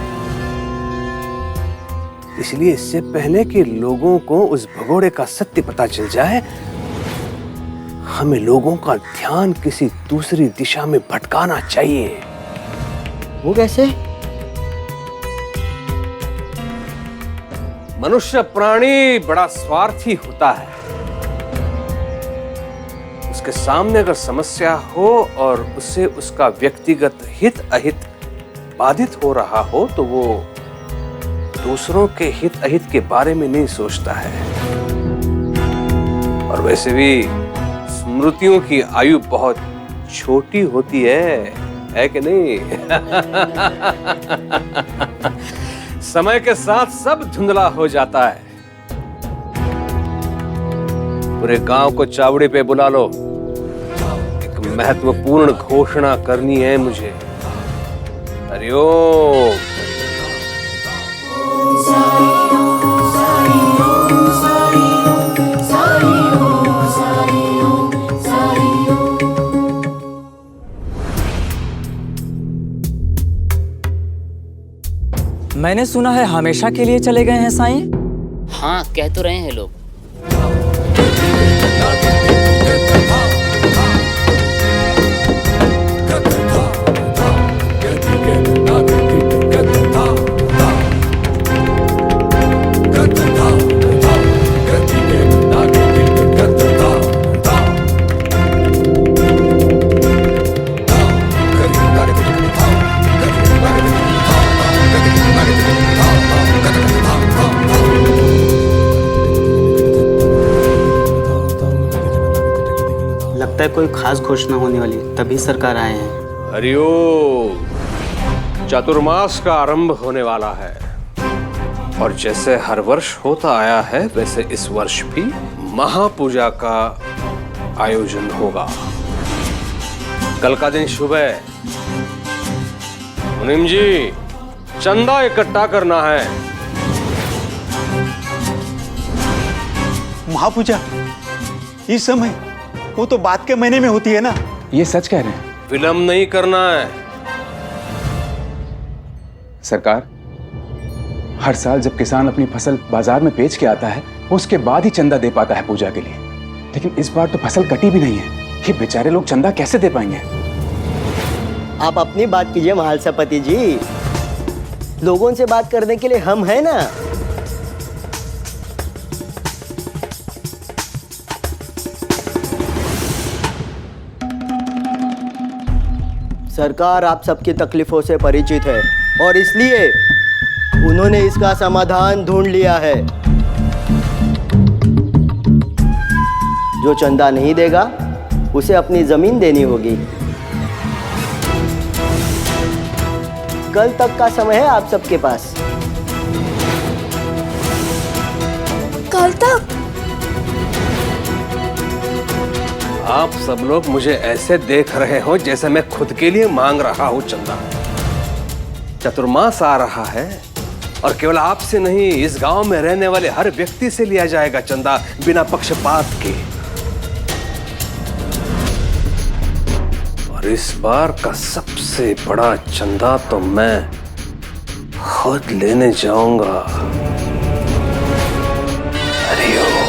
इसलिए इससे पहले कि लोगों को उस भगोड़े का सत्य पता चल जाए, हमें लोगों का ध्यान किसी दूसरी दिशा में भटकाना चाहिए। वो कैसे? मनुष्य प्राणी बड़ा स्वार्थी होता है। उसके सामने अगर समस्या हो और उससे उसका व्यक्तिगत हित अहित बाधित हो रहा हो तो वो दूसरों के हित अहित के बारे में नहीं सोचता है। और वैसे भी स्मृतियों की आयु बहुत छोटी होती है कि नहीं? समय के साथ सब धुंधला हो जाता है। पूरे गांव को चावड़ी पे बुला लो, एक महत्वपूर्ण घोषणा करनी है मुझे। हरिओम। मैंने सुना है हमेशा के लिए चले गए हैं साईं। हाँ, कह तो रहे हैं लोग। लगता है कोई खास घोषणा होने वाली, तभी सरकार आए हैं। हरिओम। चातुर्मास का आरंभ होने वाला है और जैसे हर वर्ष होता आया है वैसे इस वर्ष भी महापूजा का आयोजन होगा। कल का दिन शुभ है। मुनीम जी, चंदा इकट्ठा करना है। महापूजा इस समय? वो तो बाद के महीने में होती है ना? ये सच कह रहे हैं? विलंब नहीं करना है। सरकार, हर साल जब किसान अपनी फसल बाजार में बेच के आता है उसके बाद ही चंदा दे पाता है पूजा के लिए, लेकिन इस बार तो फसल कटी भी नहीं है। ये बेचारे लोग चंदा कैसे दे पाएंगे? आप अपनी बात कीजिए महालसापति जी, लोगों से बात करने के लिए हम हैं ना। सरकार आप सबकी तकलीफों से परिचित है और इसलिए उन्होंने इसका समाधान ढूंढ लिया है। जो चंदा नहीं देगा उसे अपनी जमीन देनी होगी। कल तक का समय है आप सबके पास। कल तक? आप सब लोग मुझे ऐसे देख रहे हो जैसे मैं खुद के लिए मांग रहा हूं चंदा। चतुर्मास आ रहा है और केवल आपसे नहीं, इस गांव में रहने वाले हर व्यक्ति से लिया जाएगा चंदा, बिना पक्षपात के। और इस बार का सबसे बड़ा चंदा तो मैं खुद लेने जाऊंगा। हरिओम।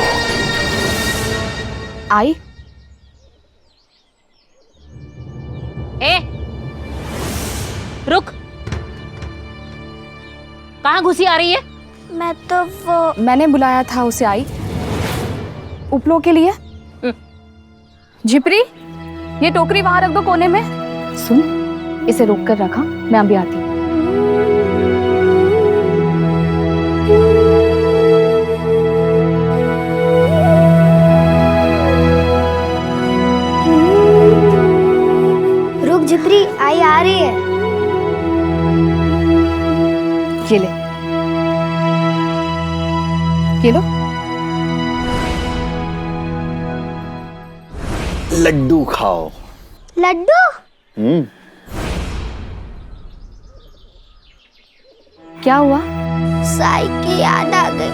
आई ए, रुक। कहाँ घुसी आ रही है? मैं तो वो मैंने बुलाया था उसे आई उपलों के लिए। झिपरी, ये टोकरी वहां रख दो कोने में। सुन, इसे रोक कर रखा, मैं अभी आती हूँ। रुक झिपरी, आई आ रही है। ये ले। ये लो। लड्डू खाओ। लड्डू? क्या हुआ? साई की याद आ गई।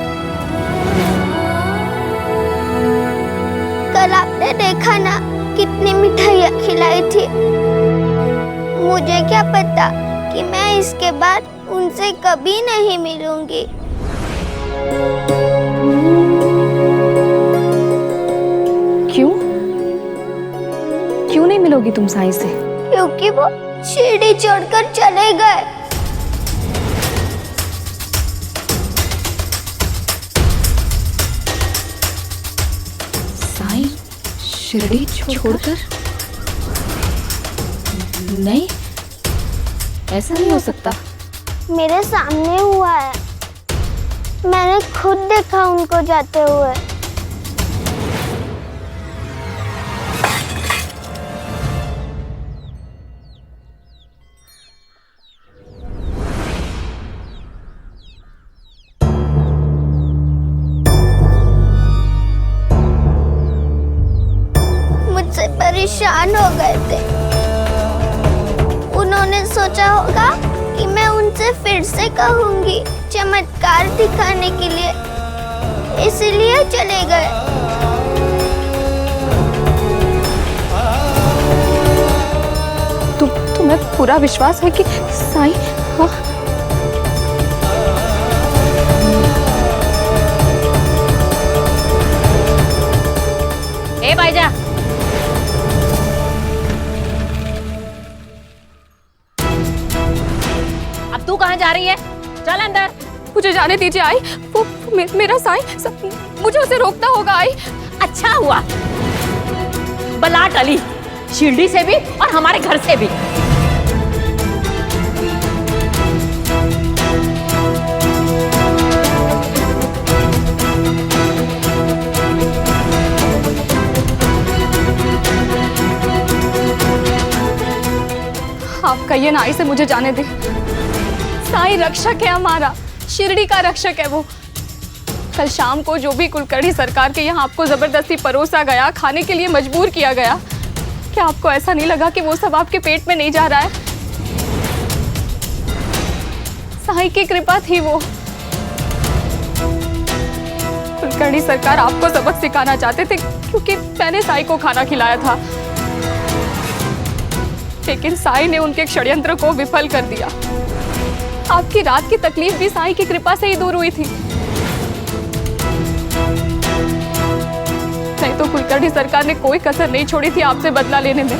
कल आपने देखा ना कितनी मिठाइयाँ खिलाई थी। मुझे क्या पता कि मैं इसके बाद उनसे कभी नहीं मिलूंगी। क्यों? क्यों नहीं मिलोगी तुम साई से? क्योंकि वो सीढ़ी चढ़कर चले गए। साई शिरडी छोड़कर? नहीं, ऐसा नहीं हो सकता। मेरे सामने हुआ है, मैंने खुद देखा उनको जाते हुए। मुझसे परेशान हो गए थे। उन्होंने सोचा होगा कि मैं उनसे फिर से कहूंगी चमत्कार दिखाने के लिए, इसलिए चले गए। तुम्हें पूरा विश्वास है कि साई? हाँ? ए भाईजा, अब तू कहाँ जा रही है? चल अंदर। मुझे जाने दीजिए आई। वो मेरा साई, मुझे उसे रोकना होगा आई। अच्छा हुआ, बला टली, शिरडी से भी और हमारे घर से भी। आप कहिए ना आई से मुझे जाने दे। साई रक्षक है हमारा, शिरडी का रक्षक है वो। कल शाम को जो भी कुलकर्णी सरकार के यहाँ आपको जबरदस्ती परोसा गया, खाने के लिए मजबूर किया गया, क्या आपको ऐसा नहीं लगा कि वो सब आपके पेट में नहीं जा रहा है? साई की कृपा थी वो। कुलकर्णी सरकार आपको सबक सिखाना चाहते थे क्योंकि मैंने साई को खाना खिलाया था, लेकिन साई ने उनके षड्यंत्र को विफल कर दिया। आपकी रात की तकलीफ भी साई की कृपा से ही दूर हुई थी। नहीं तो कुलकर्णी सरकार ने कोई कसर नहीं छोड़ी थी आपसे बदला लेने में।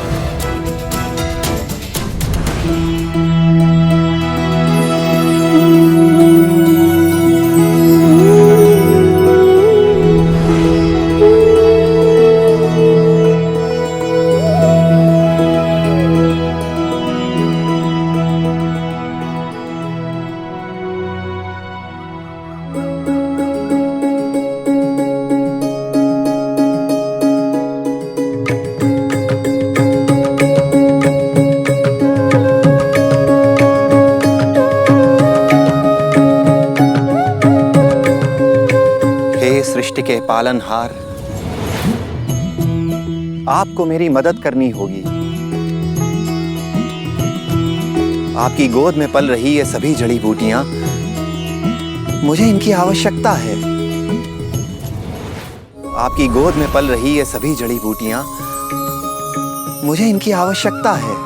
सृष्टि के पालनहार, आपको मेरी मदद करनी होगी। आपकी गोद में पल रही ये सभी जड़ी बूटियां, मुझे इनकी आवश्यकता है। आपकी गोद में पल रही ये सभी जड़ी बूटियां, मुझे इनकी आवश्यकता है।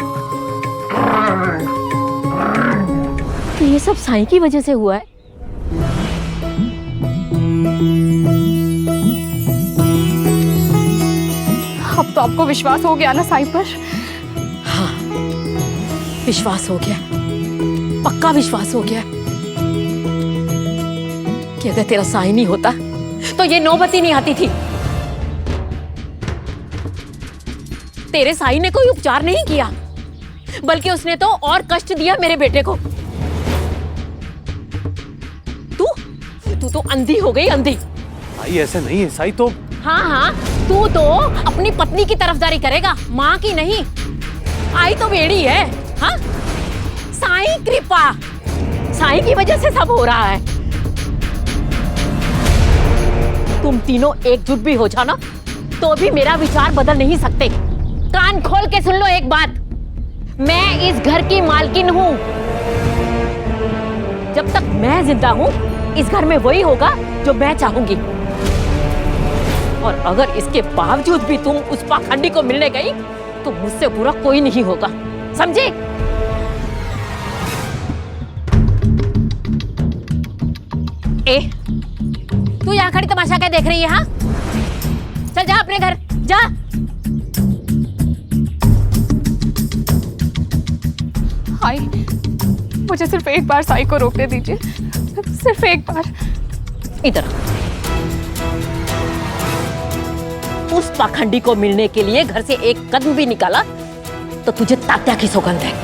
तो ये सब साई की वजह से हुआ है? अब तो आपको विश्वास हो गया ना साई पर? हाँ, विश्वास हो गया, पक्का विश्वास हो गया कि अगर तेरा साई नहीं होता तो ये नौबत ही नहीं आती थी। तेरे साई ने कोई उपचार नहीं किया, बल्कि उसने तो और कष्ट दिया मेरे बेटे को। तू तो अंधी हो गई, अंधी। साई ऐसा नहीं है, साई तो हाँ, तू तो अपनी पत्नी की तरफदारी करेगा, माँ की नहीं। आई तो बेड़ी है। हाँ, साई कृपा, साई की वजह से सब हो रहा है। तीनों एकजुट भी हो जाओ ना तो भी मेरा विचार बदल नहीं सकते। कान खोल के सुन लो एक बात, मैं इस घर की मालकिन हूं। जब तक मैं जिंदा हूं इस घर में वही होगा जो मैं चाहूंगी। और अगर इसके बावजूद भी तुम उस पाखंडी को मिलने गई तो मुझसे बुरा कोई नहीं होगा, समझे? ए, तू यहाँ खड़ी तमाशा क्या देख रही है? हाँ, चल जा अपने घर जा। हाय, मुझे सिर्फ एक बार साई को रोकने दीजिए, सिर्फ एक बार। इधर उस पाखंडी को मिलने के लिए घर से एक कदम भी निकाला तो तुझे तात्या की सौगंध है।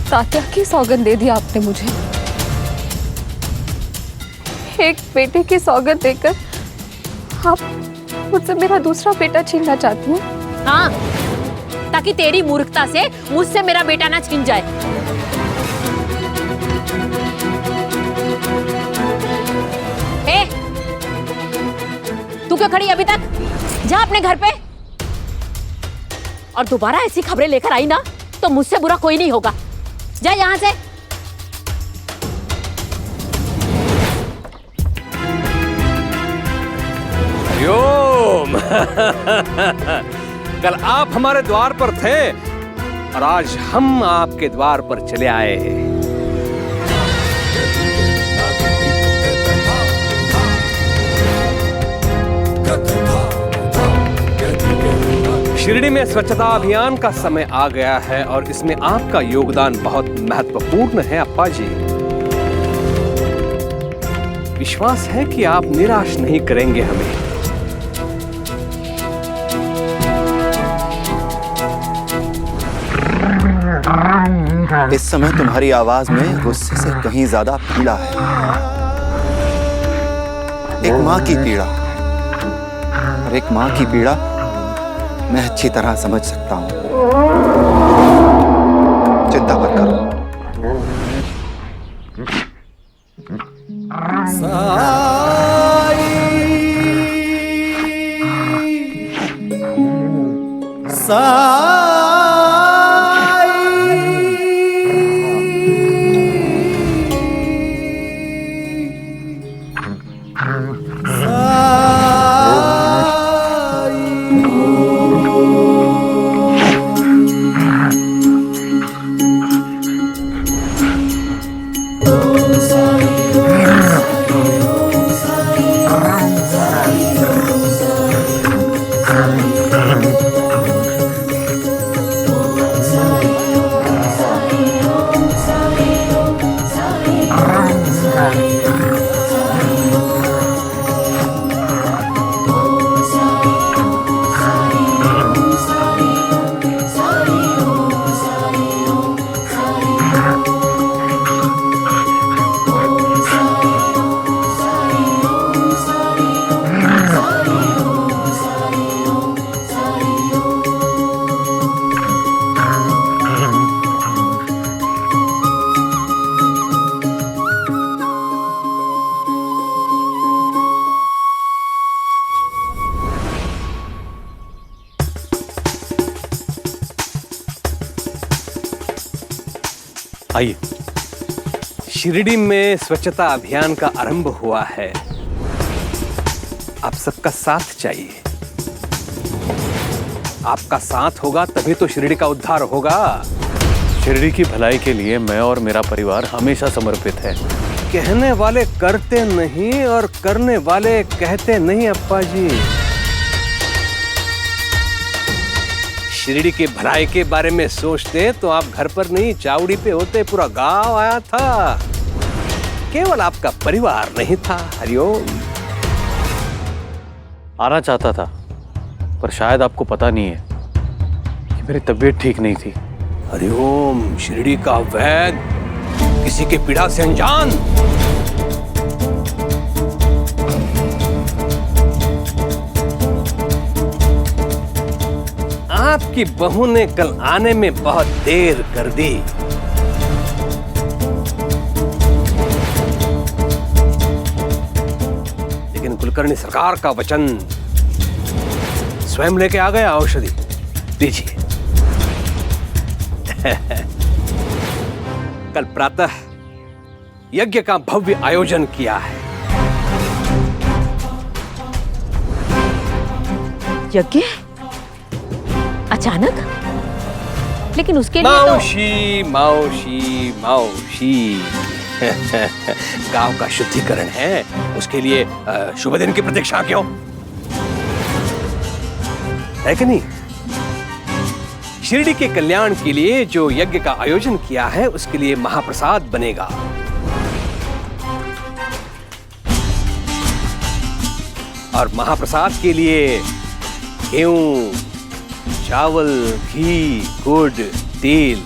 तात्या की सौगंध दे दी आपने मुझे, एक बेटे की सौगंध देकर आप मुझसे मेरा दूसरा बेटा छीनना चाहती हैं? हाँ, ताकि तेरी मूर्खता से मुझसे मेरा बेटा ना छीन जाए। ए, तू क्यों खड़ी अभी तक? जा अपने घर पे। और दोबारा ऐसी खबरें लेकर आई ना तो मुझसे बुरा कोई नहीं होगा। जा यहां से। हरिओम। कल आप हमारे द्वार पर थे और आज हम आपके द्वार पर चले आए हैं। शिरडी में स्वच्छता अभियान का समय आ गया है और इसमें आपका योगदान बहुत महत्वपूर्ण है अप्पा जी। विश्वास है कि आप निराश नहीं करेंगे हमें। इस समय तुम्हारी आवाज में गुस्से से कहीं ज्यादा पीड़ा है, एक माँ की पीड़ा। और एक माँ की पीड़ा मैं अच्छी तरह समझ सकता हूं। चिंता मत करो। आइए। शिरडी में स्वच्छता अभियान का आरंभ हुआ है। आप सबका साथ चाहिए। आपका साथ होगा तभी तो शिरडी का उद्धार होगा। शिरडी की भलाई के लिए मैं और मेरा परिवार हमेशा समर्पित है। कहने वाले करते नहीं और करने वाले कहते नहीं अप्पा जी। शिरडी के भलाई के बारे में सोचते तो आप घर पर नहीं चावड़ी पे होते, पूरा गांव आया था। केवल आपका परिवार नहीं था। हरिओम। आना चाहता था, पर शायद आपको पता नहीं है कि मेरी तबीयत ठीक नहीं थी। हरिओम। शिरडी का वैद किसी के पीड़ा से अनजान। आपकी बहू ने कल आने में बहुत देर कर दी। लेकिन कुलकर्णी सरकार का वचन स्वयं लेके आ गया। औषधि दीजिए। कल प्रातः यज्ञ का भव्य आयोजन किया है। यज्ञ? अचानक? लेकिन उसके लिए मौशी मौशी मौशी गांव का शुद्धिकरण है, उसके लिए शुभ दिन की प्रतीक्षा क्यों है कि नहीं? शिरडी के कल्याण के लिए जो यज्ञ का आयोजन किया है उसके लिए महाप्रसाद बनेगा। और महाप्रसाद के लिए गेहूं, चावल, घी, गुड़, तेल,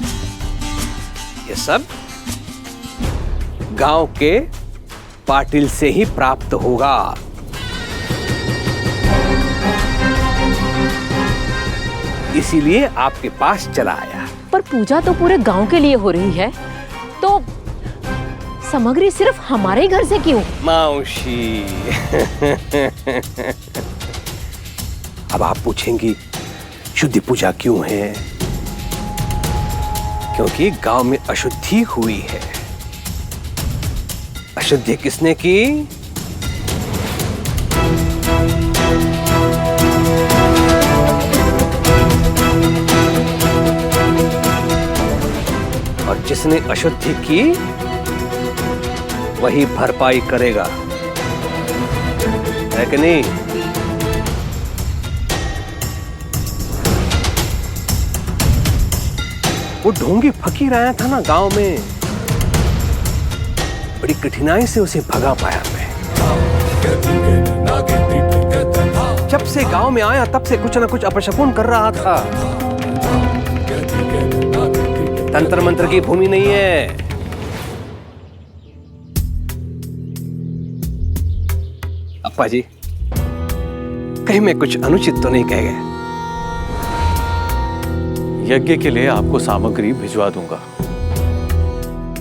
ये सब गांव के पाटिल से ही प्राप्त होगा। इसीलिए आपके पास चला आया। पर पूजा तो पूरे गांव के लिए हो रही है, तो सामग्री सिर्फ हमारे ही घर से क्यों? मौशी अब आप पूछेंगी शुद्धि पूजा क्यों है? क्योंकि गांव में अशुद्धि हुई है। अशुद्धि किसने की? और जिसने अशुद्धि की वही भरपाई करेगा, है कि नहीं? वो ढोंगी फकीर आया था ना गांव में, बड़ी कठिनाई से उसे भगा पाया मैं। जब से गांव में आया तब से कुछ ना कुछ अपशकुन कर रहा था। तंत्र मंत्र की भूमि नहीं है। अप्पा जी, कहीं मैं कुछ अनुचित तो नहीं कह गया? यज्ञ के लिए आपको सामग्री भिजवा दूंगा।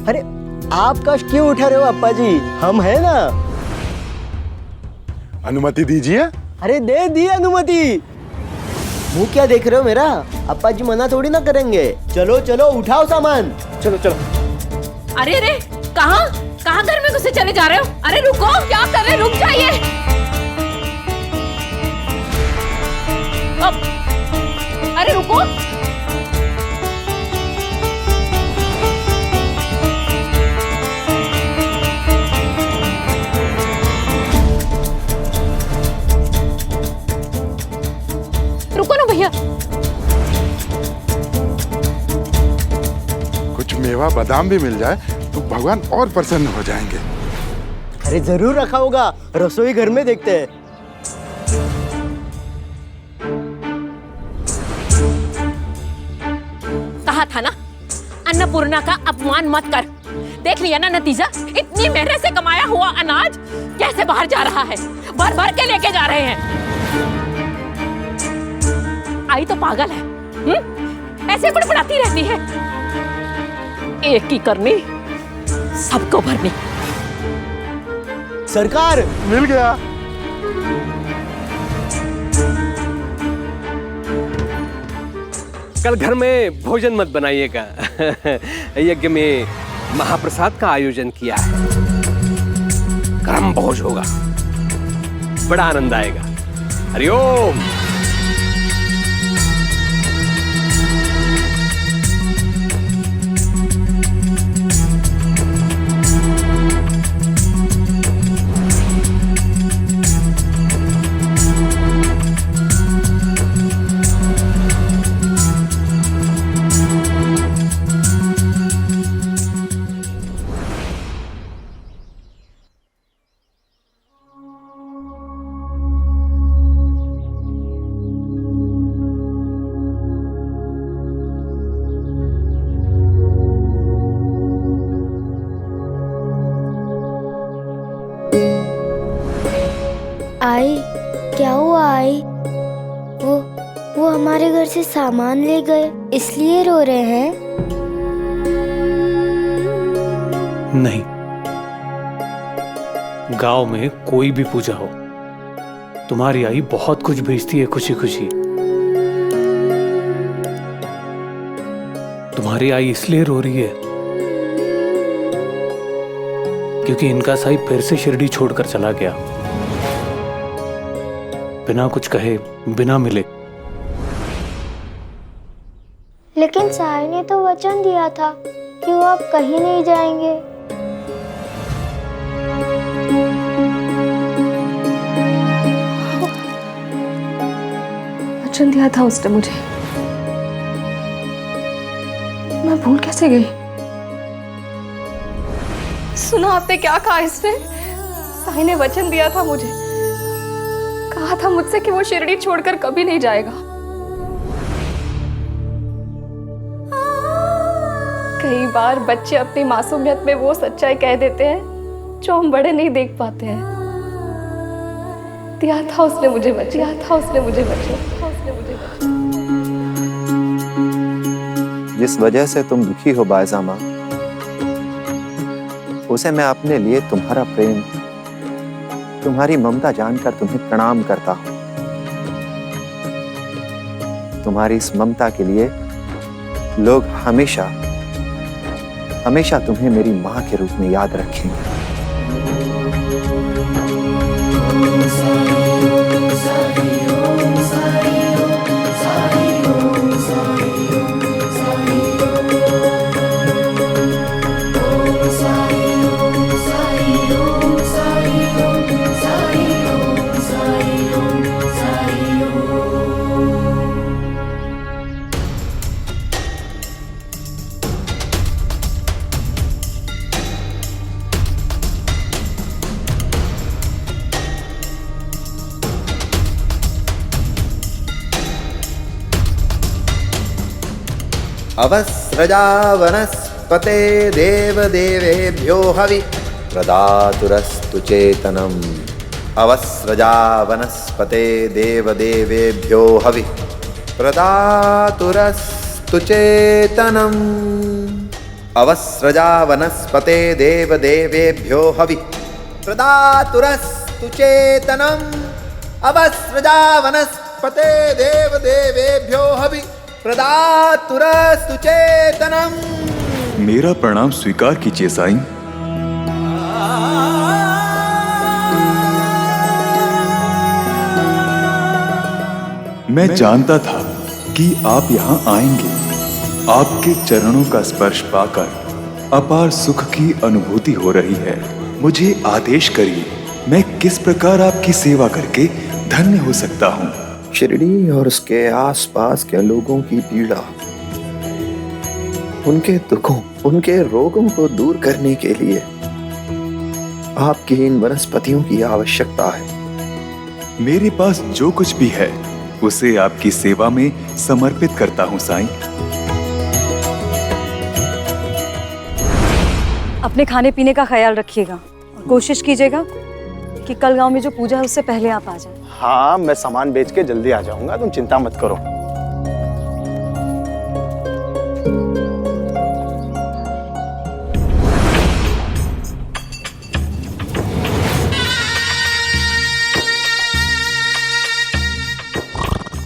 अरे आप कष्ट क्यों उठा रहे हो अप्पा जी, हम है ना। अनुमति दीजिए। अरे दे दी अनुमति। मुंह क्या देख रहे हो मेरा? अप्पा जी मना थोड़ी ना करेंगे। चलो चलो उठाओ सामान। चलो चलो। अरे अरे कहाँ कहाँ घर में घुसे चले जा रहे हो? अरे रुको, क्या कर रहे? रुक जाइए। अरे रुको। रुको ना भैया। कुछ मेवा बादाम भी मिल जाए तो भगवान और प्रसन्न हो जाएंगे। अरे जरूर रखा होगा, रसोई घर में देखते हैं। कहा था ना, अन्नपूर्णा का अपमान मत कर। देख लिया ना नतीजा, इतनी मेहनत से कमाया हुआ अनाज कैसे बाहर जा रहा है। भर भर के लेके जा रहे हैं। आई तो पागल है, ऐसे बड़बड़ाती रहती है। एक की करनी, सबको भरनी। सरकार मिल गया। कल घर में भोजन मत बनाइएगा। यज्ञ में महाप्रसाद का आयोजन किया है। कर्म भोज होगा, बड़ा आनंद आएगा। हरिओम। आई, क्या हुआ आई? वो हमारे घर से सामान ले गए, इसलिए रो रहे हैं? नहीं, गांव में कोई भी पूजा हो, तुम्हारी आई बहुत कुछ भेजती है खुशी खुशी। तुम्हारी आई इसलिए रो रही है क्योंकि इनका साई फिर से शिरडी छोड़कर चला गया, बिना कुछ कहे, बिना मिले। लेकिन साई ने तो वचन दिया था कि वो अब कहीं नहीं जाएंगे। वचन दिया था उसने मुझे, मैं भूल कैसे गई? सुना आपने क्या कहा इसने? साई ने वचन दिया था मुझे, कहा था मुझसे कि वो शिरडी छोड़कर कभी नहीं जाएगा। कई बार बच्चे अपनी मासूमियत में वो सच्चाई कह देते हैं जो हम बड़े नहीं देख पाते हैं। दिया था उसने मुझे वचन, दिया था उसने मुझे वचन। जिस वजह से तुम दुखी हो बायजामा, उसे मैं अपने लिए तुम्हारा प्रेम, तुम्हारी ममता जानकर तुम्हें प्रणाम करता हूं। तुम्हारी इस ममता के लिए लोग हमेशा हमेशा तुम्हें मेरी मां के रूप में याद रखेंगे। अवस्रजा वनस्पते देवदेवेभ्यो हवि प्रदातुरस्तु चेतनम्। अवस्रजा वनस्पते देवदेवेभ्यो हवि प्रदातुरस्तु चेतनम्। अवस्रजा वनस्पते देवदेवेभ्यो हवि प्रदातुरस्तु चेतनम्। अवस्रजा वनस्पते देवदेवेभ्यो हवि प्रदातुरस्तु चेतनम्। मेरा प्रणाम स्वीकार कीजिए साईं। मैं जानता था कि आप यहाँ आएंगे। आपके चरणों का स्पर्श पाकर अपार सुख की अनुभूति हो रही है। मुझे आदेश करिए, मैं किस प्रकार आपकी सेवा करके धन्य हो सकता हूँ। शिरडी और उसके आसपास के लोगों की पीड़ा, उनके दुखों, उनके रोगों को दूर करने के लिए आपकी इन वनस्पतियों की आवश्यकता है। मेरे पास जो कुछ भी है उसे आपकी सेवा में समर्पित करता हूँ साईं। अपने खाने पीने का ख्याल रखिएगा और कोशिश कीजिएगा कि कल गांव में जो पूजा है उससे पहले आप आ जाएं। हाँ, मैं सामान बेच के जल्दी आ जाऊंगा, तुम चिंता मत करो।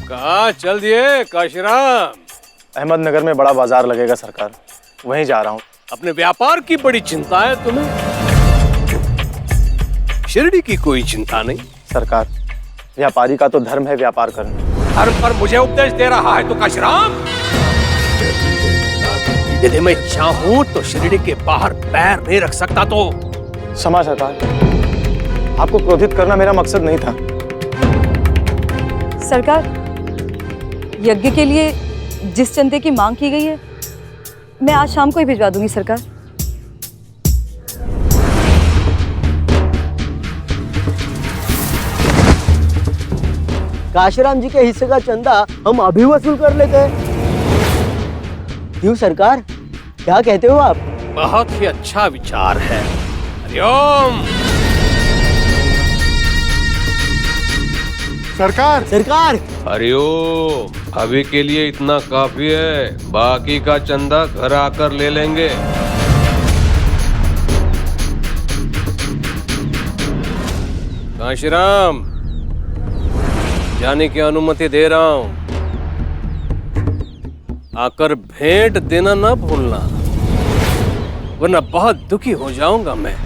कहाँ चल दिए काशीराम? अहमदनगर में बड़ा बाजार लगेगा सरकार, वहीं जा रहा हूँ। अपने व्यापार की बड़ी चिंता है तुम्हें, शिरडी की कोई चिंता नहीं। सरकार, व्यापारी का तो धर्म है व्यापार करना। धर्म पर मुझे उपदेश दे रहा है तो काशीराम, यदि मैं चाहूं तो शिरडी के बाहर पैर नहीं रख सकता तो। क्षमा सरकार, आपको क्रोधित करना मेरा मकसद नहीं था। सरकार, यज्ञ के लिए जिस चंदे की मांग की गई है मैं आज शाम को ही भिजवा दूंगी सरकार। काशीराम जी के हिस्से का चंदा हम अभी वसूल कर लेते हैं। क्यों सरकार, क्या कहते हो आप? बहुत ही अच्छा विचार है। हरिओम। सरकार सरकार हरिओम। अभी के लिए इतना काफी है, बाकी का चंदा घर आकर ले लेंगे। काशीराम, जाने की अनुमति दे रहा हूं, आकर भेंट देना ना भूलना, वरना बहुत दुखी हो जाऊंगा मैं।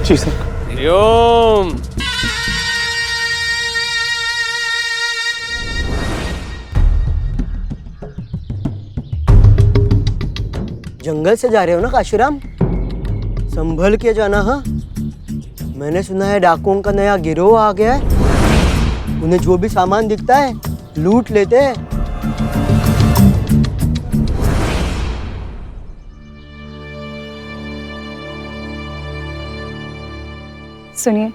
जी सर। हरिओम। जंगल से जा रहे हो ना काशीराम? संभल के जाना। हाँ, मैंने सुना है डाकुओं का नया गिरोह आ गया है। उन्हें जो भी सामान दिखता है लूट लेते हैं। सुनिए,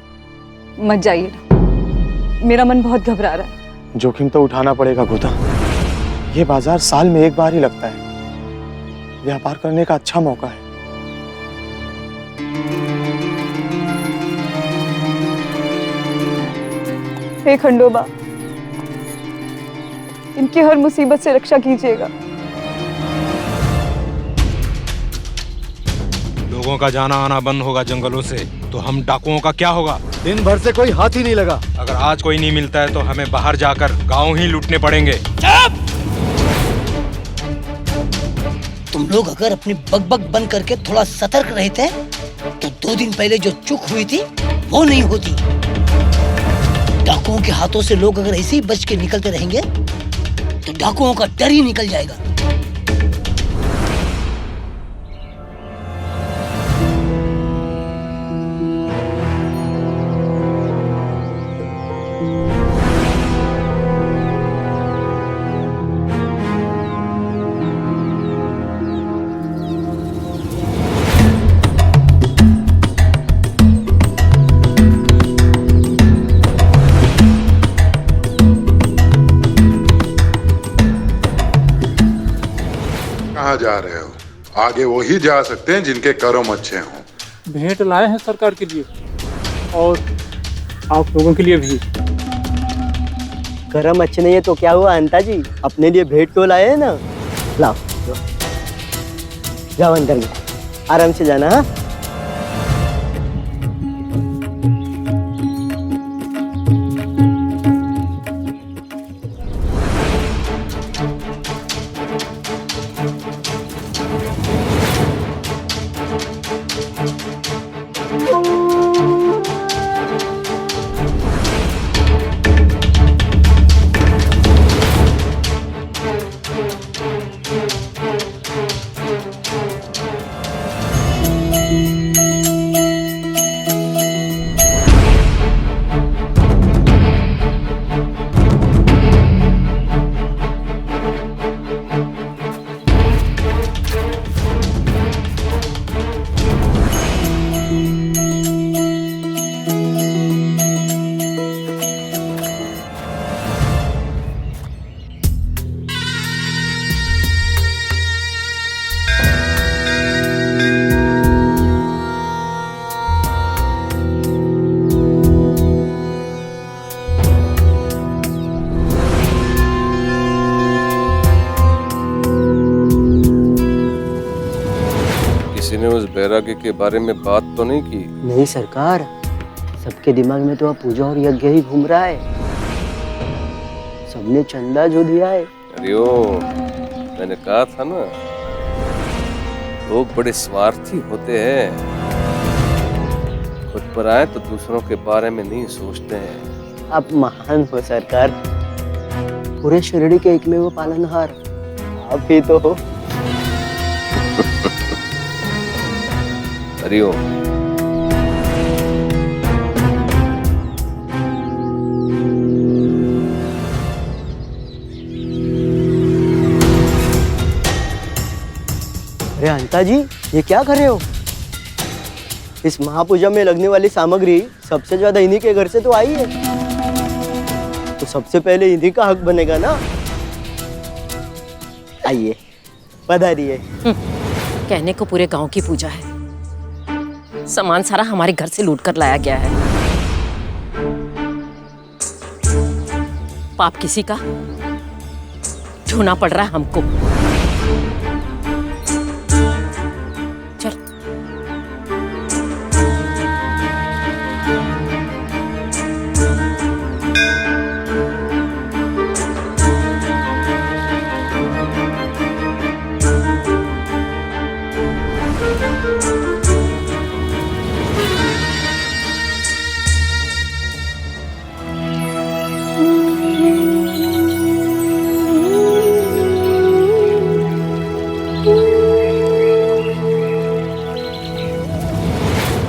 मत जाइए, मेरा मन बहुत घबरा रहा है। जोखिम तो उठाना पड़ेगा गोदा। ये बाजार साल में एक बार ही लगता है, व्यापार करने का अच्छा मौका है। हे खंडोबा, इनकी हर मुसीबत से रक्षा कीजिएगा। लोगों का जाना आना बंद होगा जंगलों से, तो हम डाकुओं का क्या होगा? दिन भर से कोई हाथ ही नहीं लगा। अगर आज कोई नहीं मिलता है तो हमें बाहर जाकर गांव ही लूटने पड़ेंगे। तुम लोग अगर अपनी बकबक बंद करके थोड़ा सतर्क रहते तो 2 दिन पहले जो चूक हुई थी वो नहीं होती। डाकुओं के हाथों से लोग अगर ऐसे ही बच के निकलते रहेंगे तो डाकुओं का डर ही निकल जाएगा। कहाँ जा रहे हो? आगे वो ही जा सकते हैं जिनके कर्म अच्छे हों। भेंट लाए हैं सरकार के लिए और आप लोगों के लिए भी। कर्म अच्छे नहीं है तो क्या हुआ अंता जी, अपने लिए भेंट तो लाए हैं ना। लाओ जाओ अंदर में, आराम से जाना। हाँ, किसी ने उस बैरागी के बारे में बात तो नहीं की? नहीं सरकार, सबके दिमाग में तो अब पूजा और यज्ञ ही घूम रहा है। सबने चंदा जो दिया है। अरे ओ, मैंने कहा था ना, लोग बड़े स्वार्थी होते हैं, खुद पर आए तो दूसरों के बारे में नहीं सोचते हैं। आप महान हो सरकार, पूरे शिरडी के एकमेव पालनहार आप ही तो हो। हरिओम। अरे अंता जी, ये क्या कर रहे हो? इस महापूजा में लगने वाली सामग्री सबसे ज्यादा इन्हीं के घर से तो आई है, तो सबसे पहले इन्हीं का हक बनेगा ना। आइए, पधारिए। कहने को पूरे गांव की पूजा है, सामान सारा हमारे घर से लूट कर लाया गया है। पाप किसी का ढूंढना पड़ रहा है हमको। चल।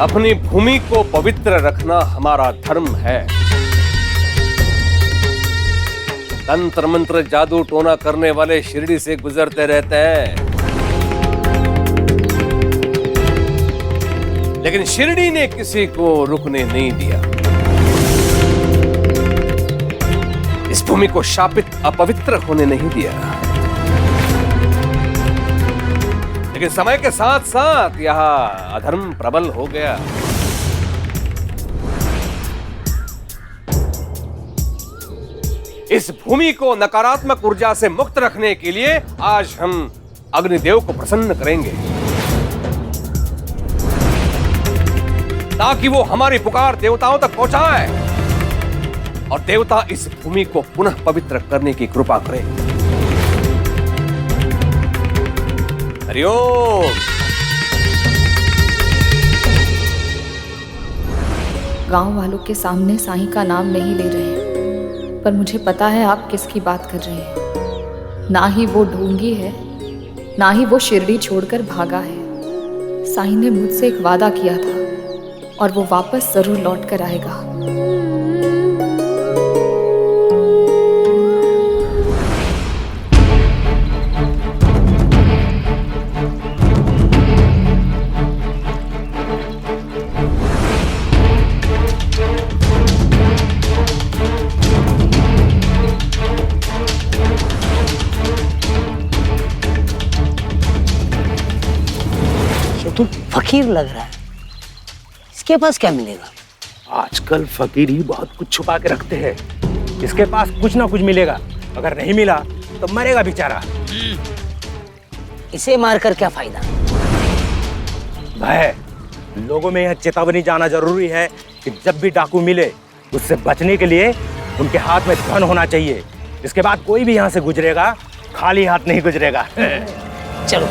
अपनी भूमि को पवित्र रखना हमारा धर्म है। तंत्र मंत्र जादू टोना करने वाले शिरडी से गुजरते रहते हैं, लेकिन शिरडी ने किसी को रुकने नहीं दिया। इस भूमि को शापित अपवित्र होने नहीं दिया, लेकिन समय के साथ साथ यहां अधर्म प्रबल हो गया। इस भूमि को नकारात्मक ऊर्जा से मुक्त रखने के लिए आज हम अग्निदेव को प्रसन्न करेंगे, ताकि वो हमारी पुकार देवताओं तक पहुंचाए और देवता इस भूमि को पुनः पवित्र करने की कृपा करें। हरिओम। गांव वालों के सामने साईं का नाम नहीं ले रहे हैं, पर मुझे पता है आप किसकी बात कर रहे हैं। ना ही वो ढोंगी है, ना ही वो शिरडी छोड़कर भागा है। साईं ने मुझसे एक वादा किया था और वो वापस जरूर लौट कर आएगा। तो फकीर लग रहा है, इसके पास क्या मिलेगा? आजकल फकीर ही बहुत कुछ छुपा के रखते हैं। इसके पास कुछ ना कुछ मिलेगा, अगर नहीं मिला तो मरेगा बेचारा। इसे मारकर क्या फायदा? भाई, लोगों में यह चेतावनी जाना जरूरी है कि जब भी डाकू मिले उससे बचने के लिए उनके हाथ में धन होना चाहिए। इसके बाद कोई भी यहाँ से गुजरेगा खाली हाथ नहीं गुजरेगा। चलो।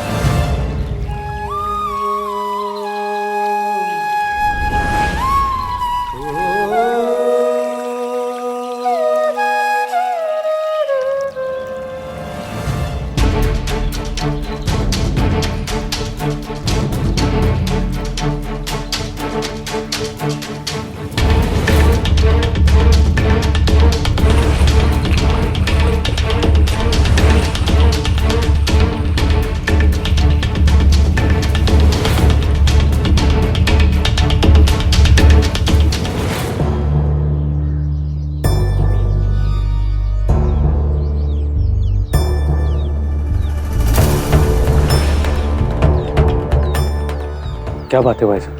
क्या बात है भाई साहब,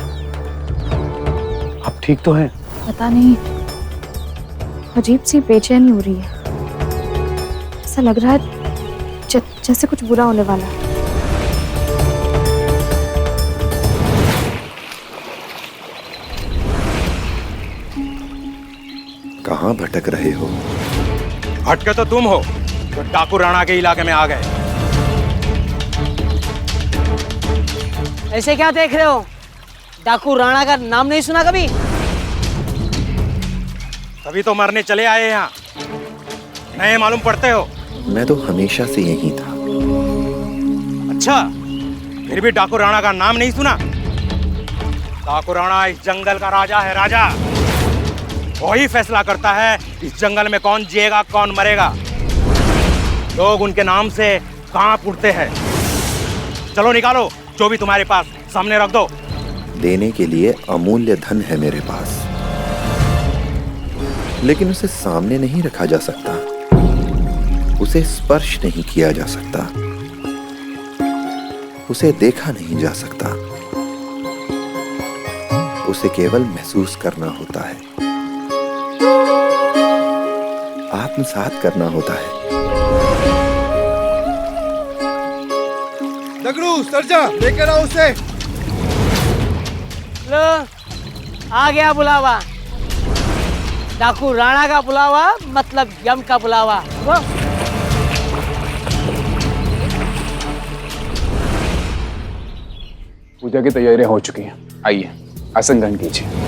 आप ठीक तो हैं? पता नहीं, अजीब सी बेचैनी हो रही है। ऐसा लग रहा है जैसे कुछ बुरा होने वाला है। कहाँ भटक रहे हो? भटके तो तुम हो जो डाकू राणा के इलाके में आ गए। ऐसे क्या देख रहे हो? डाकू राणा का नाम नहीं सुना कभी? तभी तो मरने चले आए यहाँ, नहीं मालूम पड़ते हो? मैं तो हमेशा से यही था। अच्छा, फिर भी डाकू राणा का नाम नहीं सुना? डाकू राणा इस जंगल का राजा है, राजा। वही फैसला करता है इस जंगल में कौन जिएगा कौन मरेगा। लोग उनके नाम से कांप उठते हैं। चलो निकालो जो भी तुम्हारे पास, सामने रख दो। देने के लिए अमूल्य धन है मेरे पास, लेकिन उसे सामने नहीं रखा जा सकता, उसे स्पर्श नहीं किया जा सकता, उसे देखा नहीं जा सकता, उसे केवल महसूस करना होता है, आत्मसात करना होता है। दगड़ू, सरजा, लेकर आओ उसे। लो, आ गया बुलावा। डाकू राणा का बुलावा मतलब यम का बुलावा। वो पूजा की तैयारियां हो चुकी हैं, आइए आसन ग्रहण कीजिए।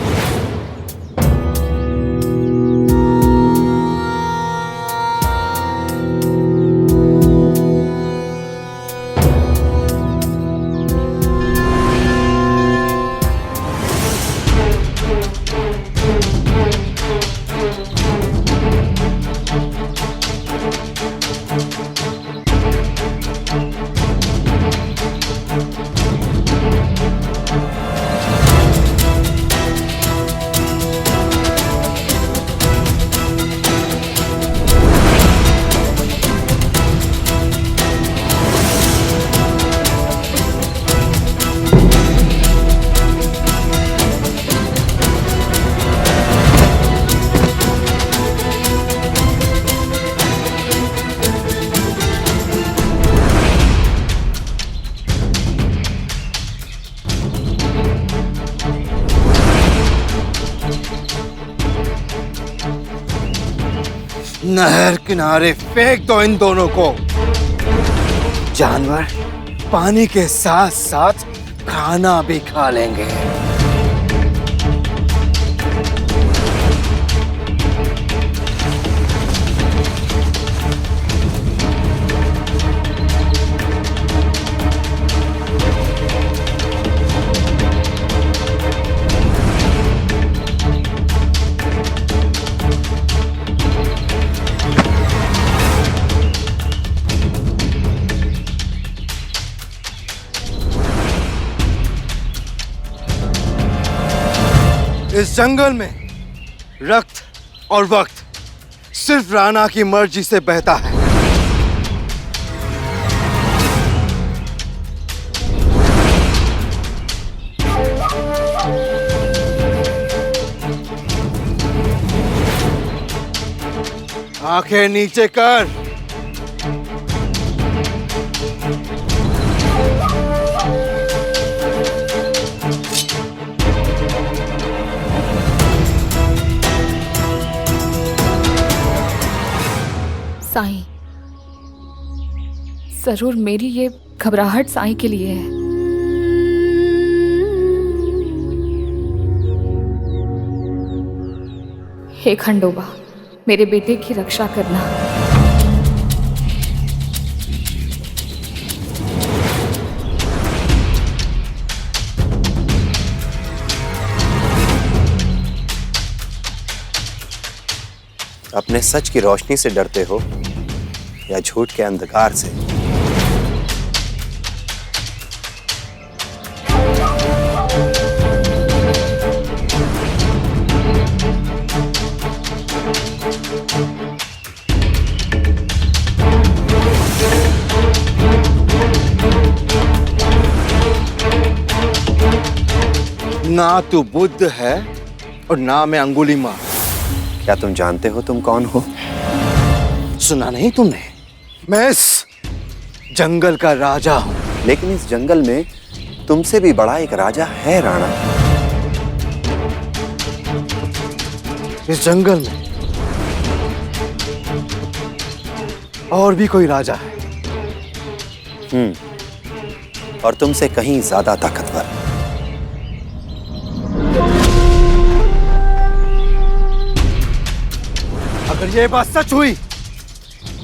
नहर किनारे फेंक दो इन दोनों को। जानवर पानी के साथ साथ खाना भी खा लेंगे। इस जंगल में रक्त और वक्त सिर्फ राणा की मर्जी से बहता है। आंखें नीचे कर। साईं, जरूर मेरी ये घबराहट साईं के लिए है। हे खंडोबा, मेरे बेटे की रक्षा करना। अपने सच की रोशनी से डरते हो या झूठ के अंधकार से? ना तू बुद्ध है और ना मैं अंगुलीमाल। क्या तुम जानते हो तुम कौन हो? सुना नहीं तुमने? मैं इस जंगल का राजा हूं। लेकिन इस जंगल में तुमसे भी बड़ा एक राजा है राणा। इस जंगल में और भी कोई राजा है। और तुमसे कहीं ज्यादा ताकतवर। अगर ये बात सच हुई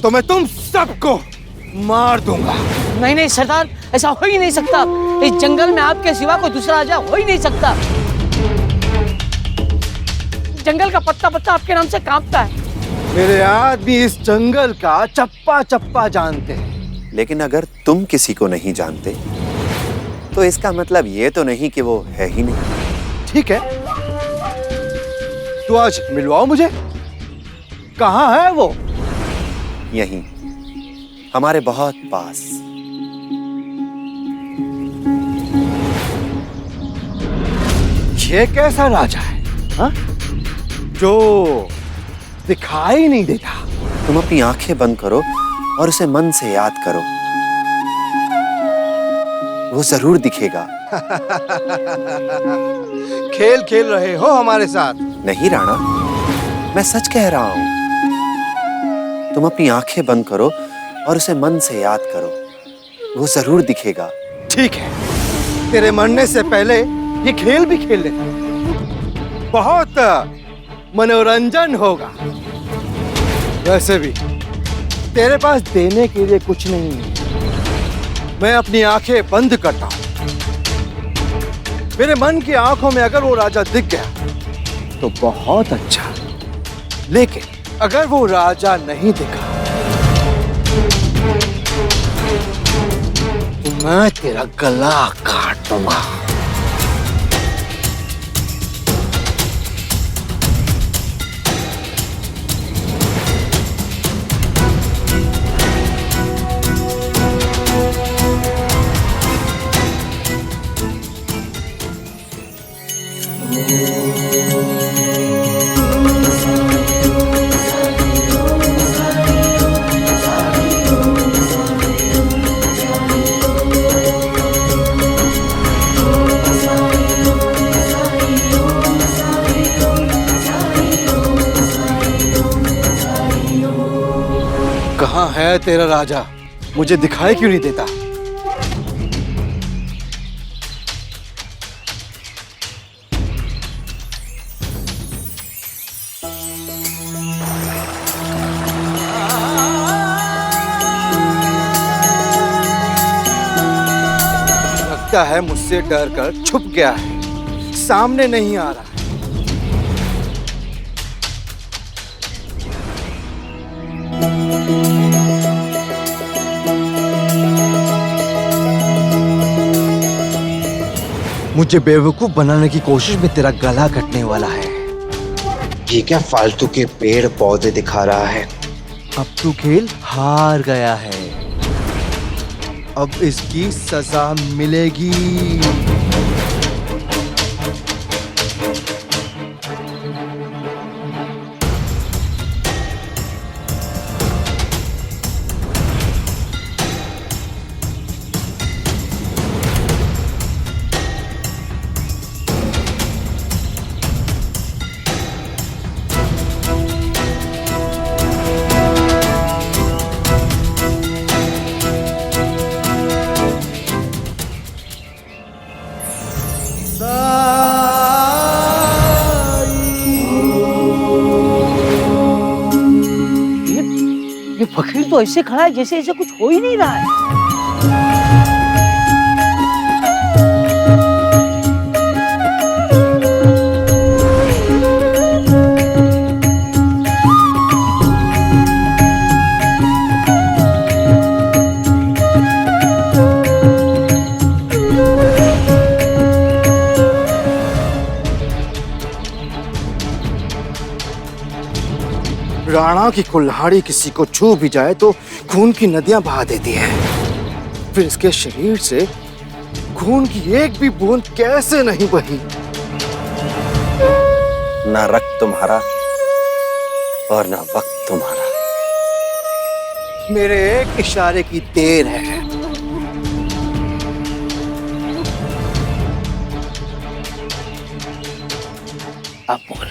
तो मैं तुम सबको मार दूंगा। नहीं नहीं सरदार, ऐसा हो ही नहीं सकता। इस जंगल में आपके सिवा कोई दूसरा राजा हो ही नहीं सकता। जंगल का पत्ता पत्ता आपके नाम से कांपता है। मेरे आदमी इस जंगल का चप्पा चप्पा जानते हैं। लेकिन अगर तुम किसी को नहीं जानते तो इसका मतलब ये तो नहीं कि वो है ही नहीं। ठीक है, तो आज मिलवाओ मुझे। कहाँ है वो? यहीं, हमारे बहुत पास। ये कैसा राजा है हा? जो दिखाई नहीं देता। तुम अपनी आंखें बंद करो और उसे मन से याद करो, वो जरूर दिखेगा। खेल खेल रहे हो हमारे साथ? नहीं राणा, मैं सच कह रहा हूं। तुम अपनी आंखें बंद करो और उसे मन से याद करो, वो जरूर दिखेगा। ठीक है, तेरे मरने से पहले ये खेल भी खेल लेता, बहुत मनोरंजन होगा। वैसे भी तेरे पास देने के लिए कुछ नहीं है। मैं अपनी आंखें बंद करता हूं। मेरे मन की आंखों में अगर वो राजा दिख गया तो बहुत अच्छा, लेकिन अगर वो राजा नहीं दिखा तो मैं तेरा गला काट दूंगा। कहाँ है तेरा राजा? मुझे दिखाई क्यों नहीं देता? लगता है मुझसे डर कर छुप गया है, सामने नहीं आ रहा। मुझे बेवकूफ बनाने की कोशिश में तेरा गला कटने वाला है। ये क्या फालतू के पेड़ पौधे दिखा रहा है? अब तू खेल हार गया है, अब इसकी सजा मिलेगी। ये फकीर तो ऐसे खड़ा है जैसे ऐसे कुछ हो ही नहीं रहा है। राणा की कुल्हाड़ी किसी को छू भी जाए तो खून की नदियां बहा देती है, फिर इसके शरीर से खून की एक भी बूंद कैसे नहीं बही? ना रक्त तुम्हारा और ना वक्त तुम्हारा। मेरे एक इशारे की देर है। अब बोल,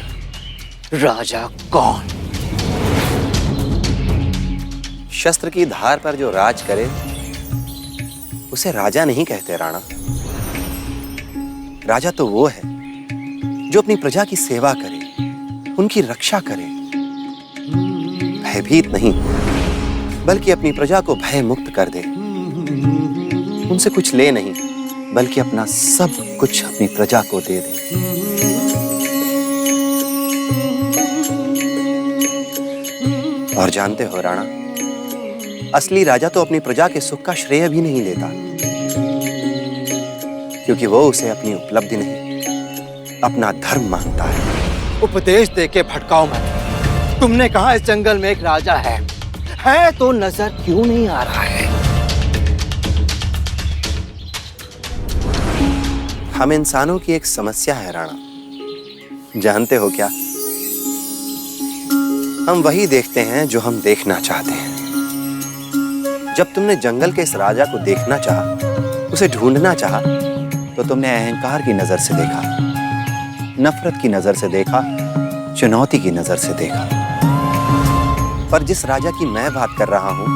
राजा कौन? शस्त्र की धार पर जो राज करे उसे राजा नहीं कहते राणा। राजा तो वो है जो अपनी प्रजा की सेवा करे, उनकी रक्षा करे, भयभीत नहीं बल्कि अपनी प्रजा को भय मुक्त कर दे। उनसे कुछ ले नहीं बल्कि अपना सब कुछ अपनी प्रजा को दे दे। और जानते हो राणा, असली राजा तो अपनी प्रजा के सुख का श्रेय भी नहीं लेता, क्योंकि वो उसे अपनी उपलब्धि नहीं, अपना धर्म मानता है। उपदेश देके भटकाओ मत। तुमने कहा इस जंगल में एक राजा है तो नजर क्यों नहीं आ रहा है? हम इंसानों की एक समस्या है राणा, जानते हो क्या? हम वही देखते हैं जो हम देखना चाहते हैं। जब तुमने जंगल के इस राजा को देखना चाहा, उसे ढूंढना चाहा, तो तुमने अहंकार की नजर से देखा, नफरत की नजर से देखा, चुनौती की नजर से देखा। पर जिस राजा की मैं बात कर रहा हूं,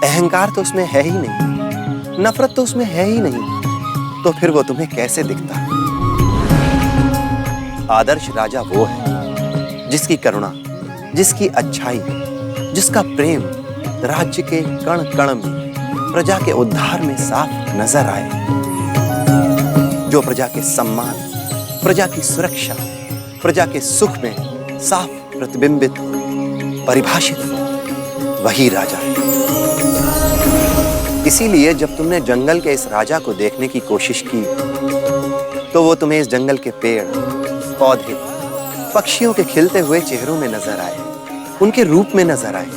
अहंकार तो उसमें है ही नहीं, नफरत तो उसमें है ही नहीं, तो फिर वो तुम्हें कैसे दिखता? आदर्श राजा वो है जिसकी करुणा, जिसकी अच्छाई, जिसका प्रेम राज्य के कण कण में, प्रजा के उद्धार में साफ नजर आए, जो प्रजा के सम्मान, प्रजा की सुरक्षा, प्रजा के सुख में साफ प्रतिबिंबित, परिभाषित, वही राजा है। इसीलिए जब तुमने जंगल के इस राजा को देखने की कोशिश की, तो वो तुम्हें इस जंगल के पेड़, पौधे, पक्षियों के खिलते हुए चेहरों में नजर आए, उनके रूप में नजर आए।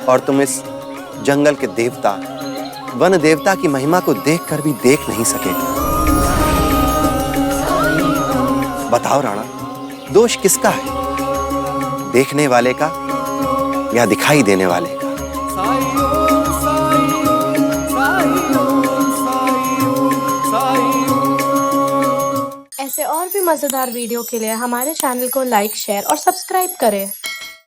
और तुम इस जंगल के देवता, वन देवता की महिमा को देखकर भी देख नहीं सके। बताओ राणा, दोष किसका है? देखने वाले का या दिखाई देने वाले का? ऐसे और भी मजेदार वीडियो के लिए हमारे चैनल को लाइक, शेयर और सब्सक्राइब करें।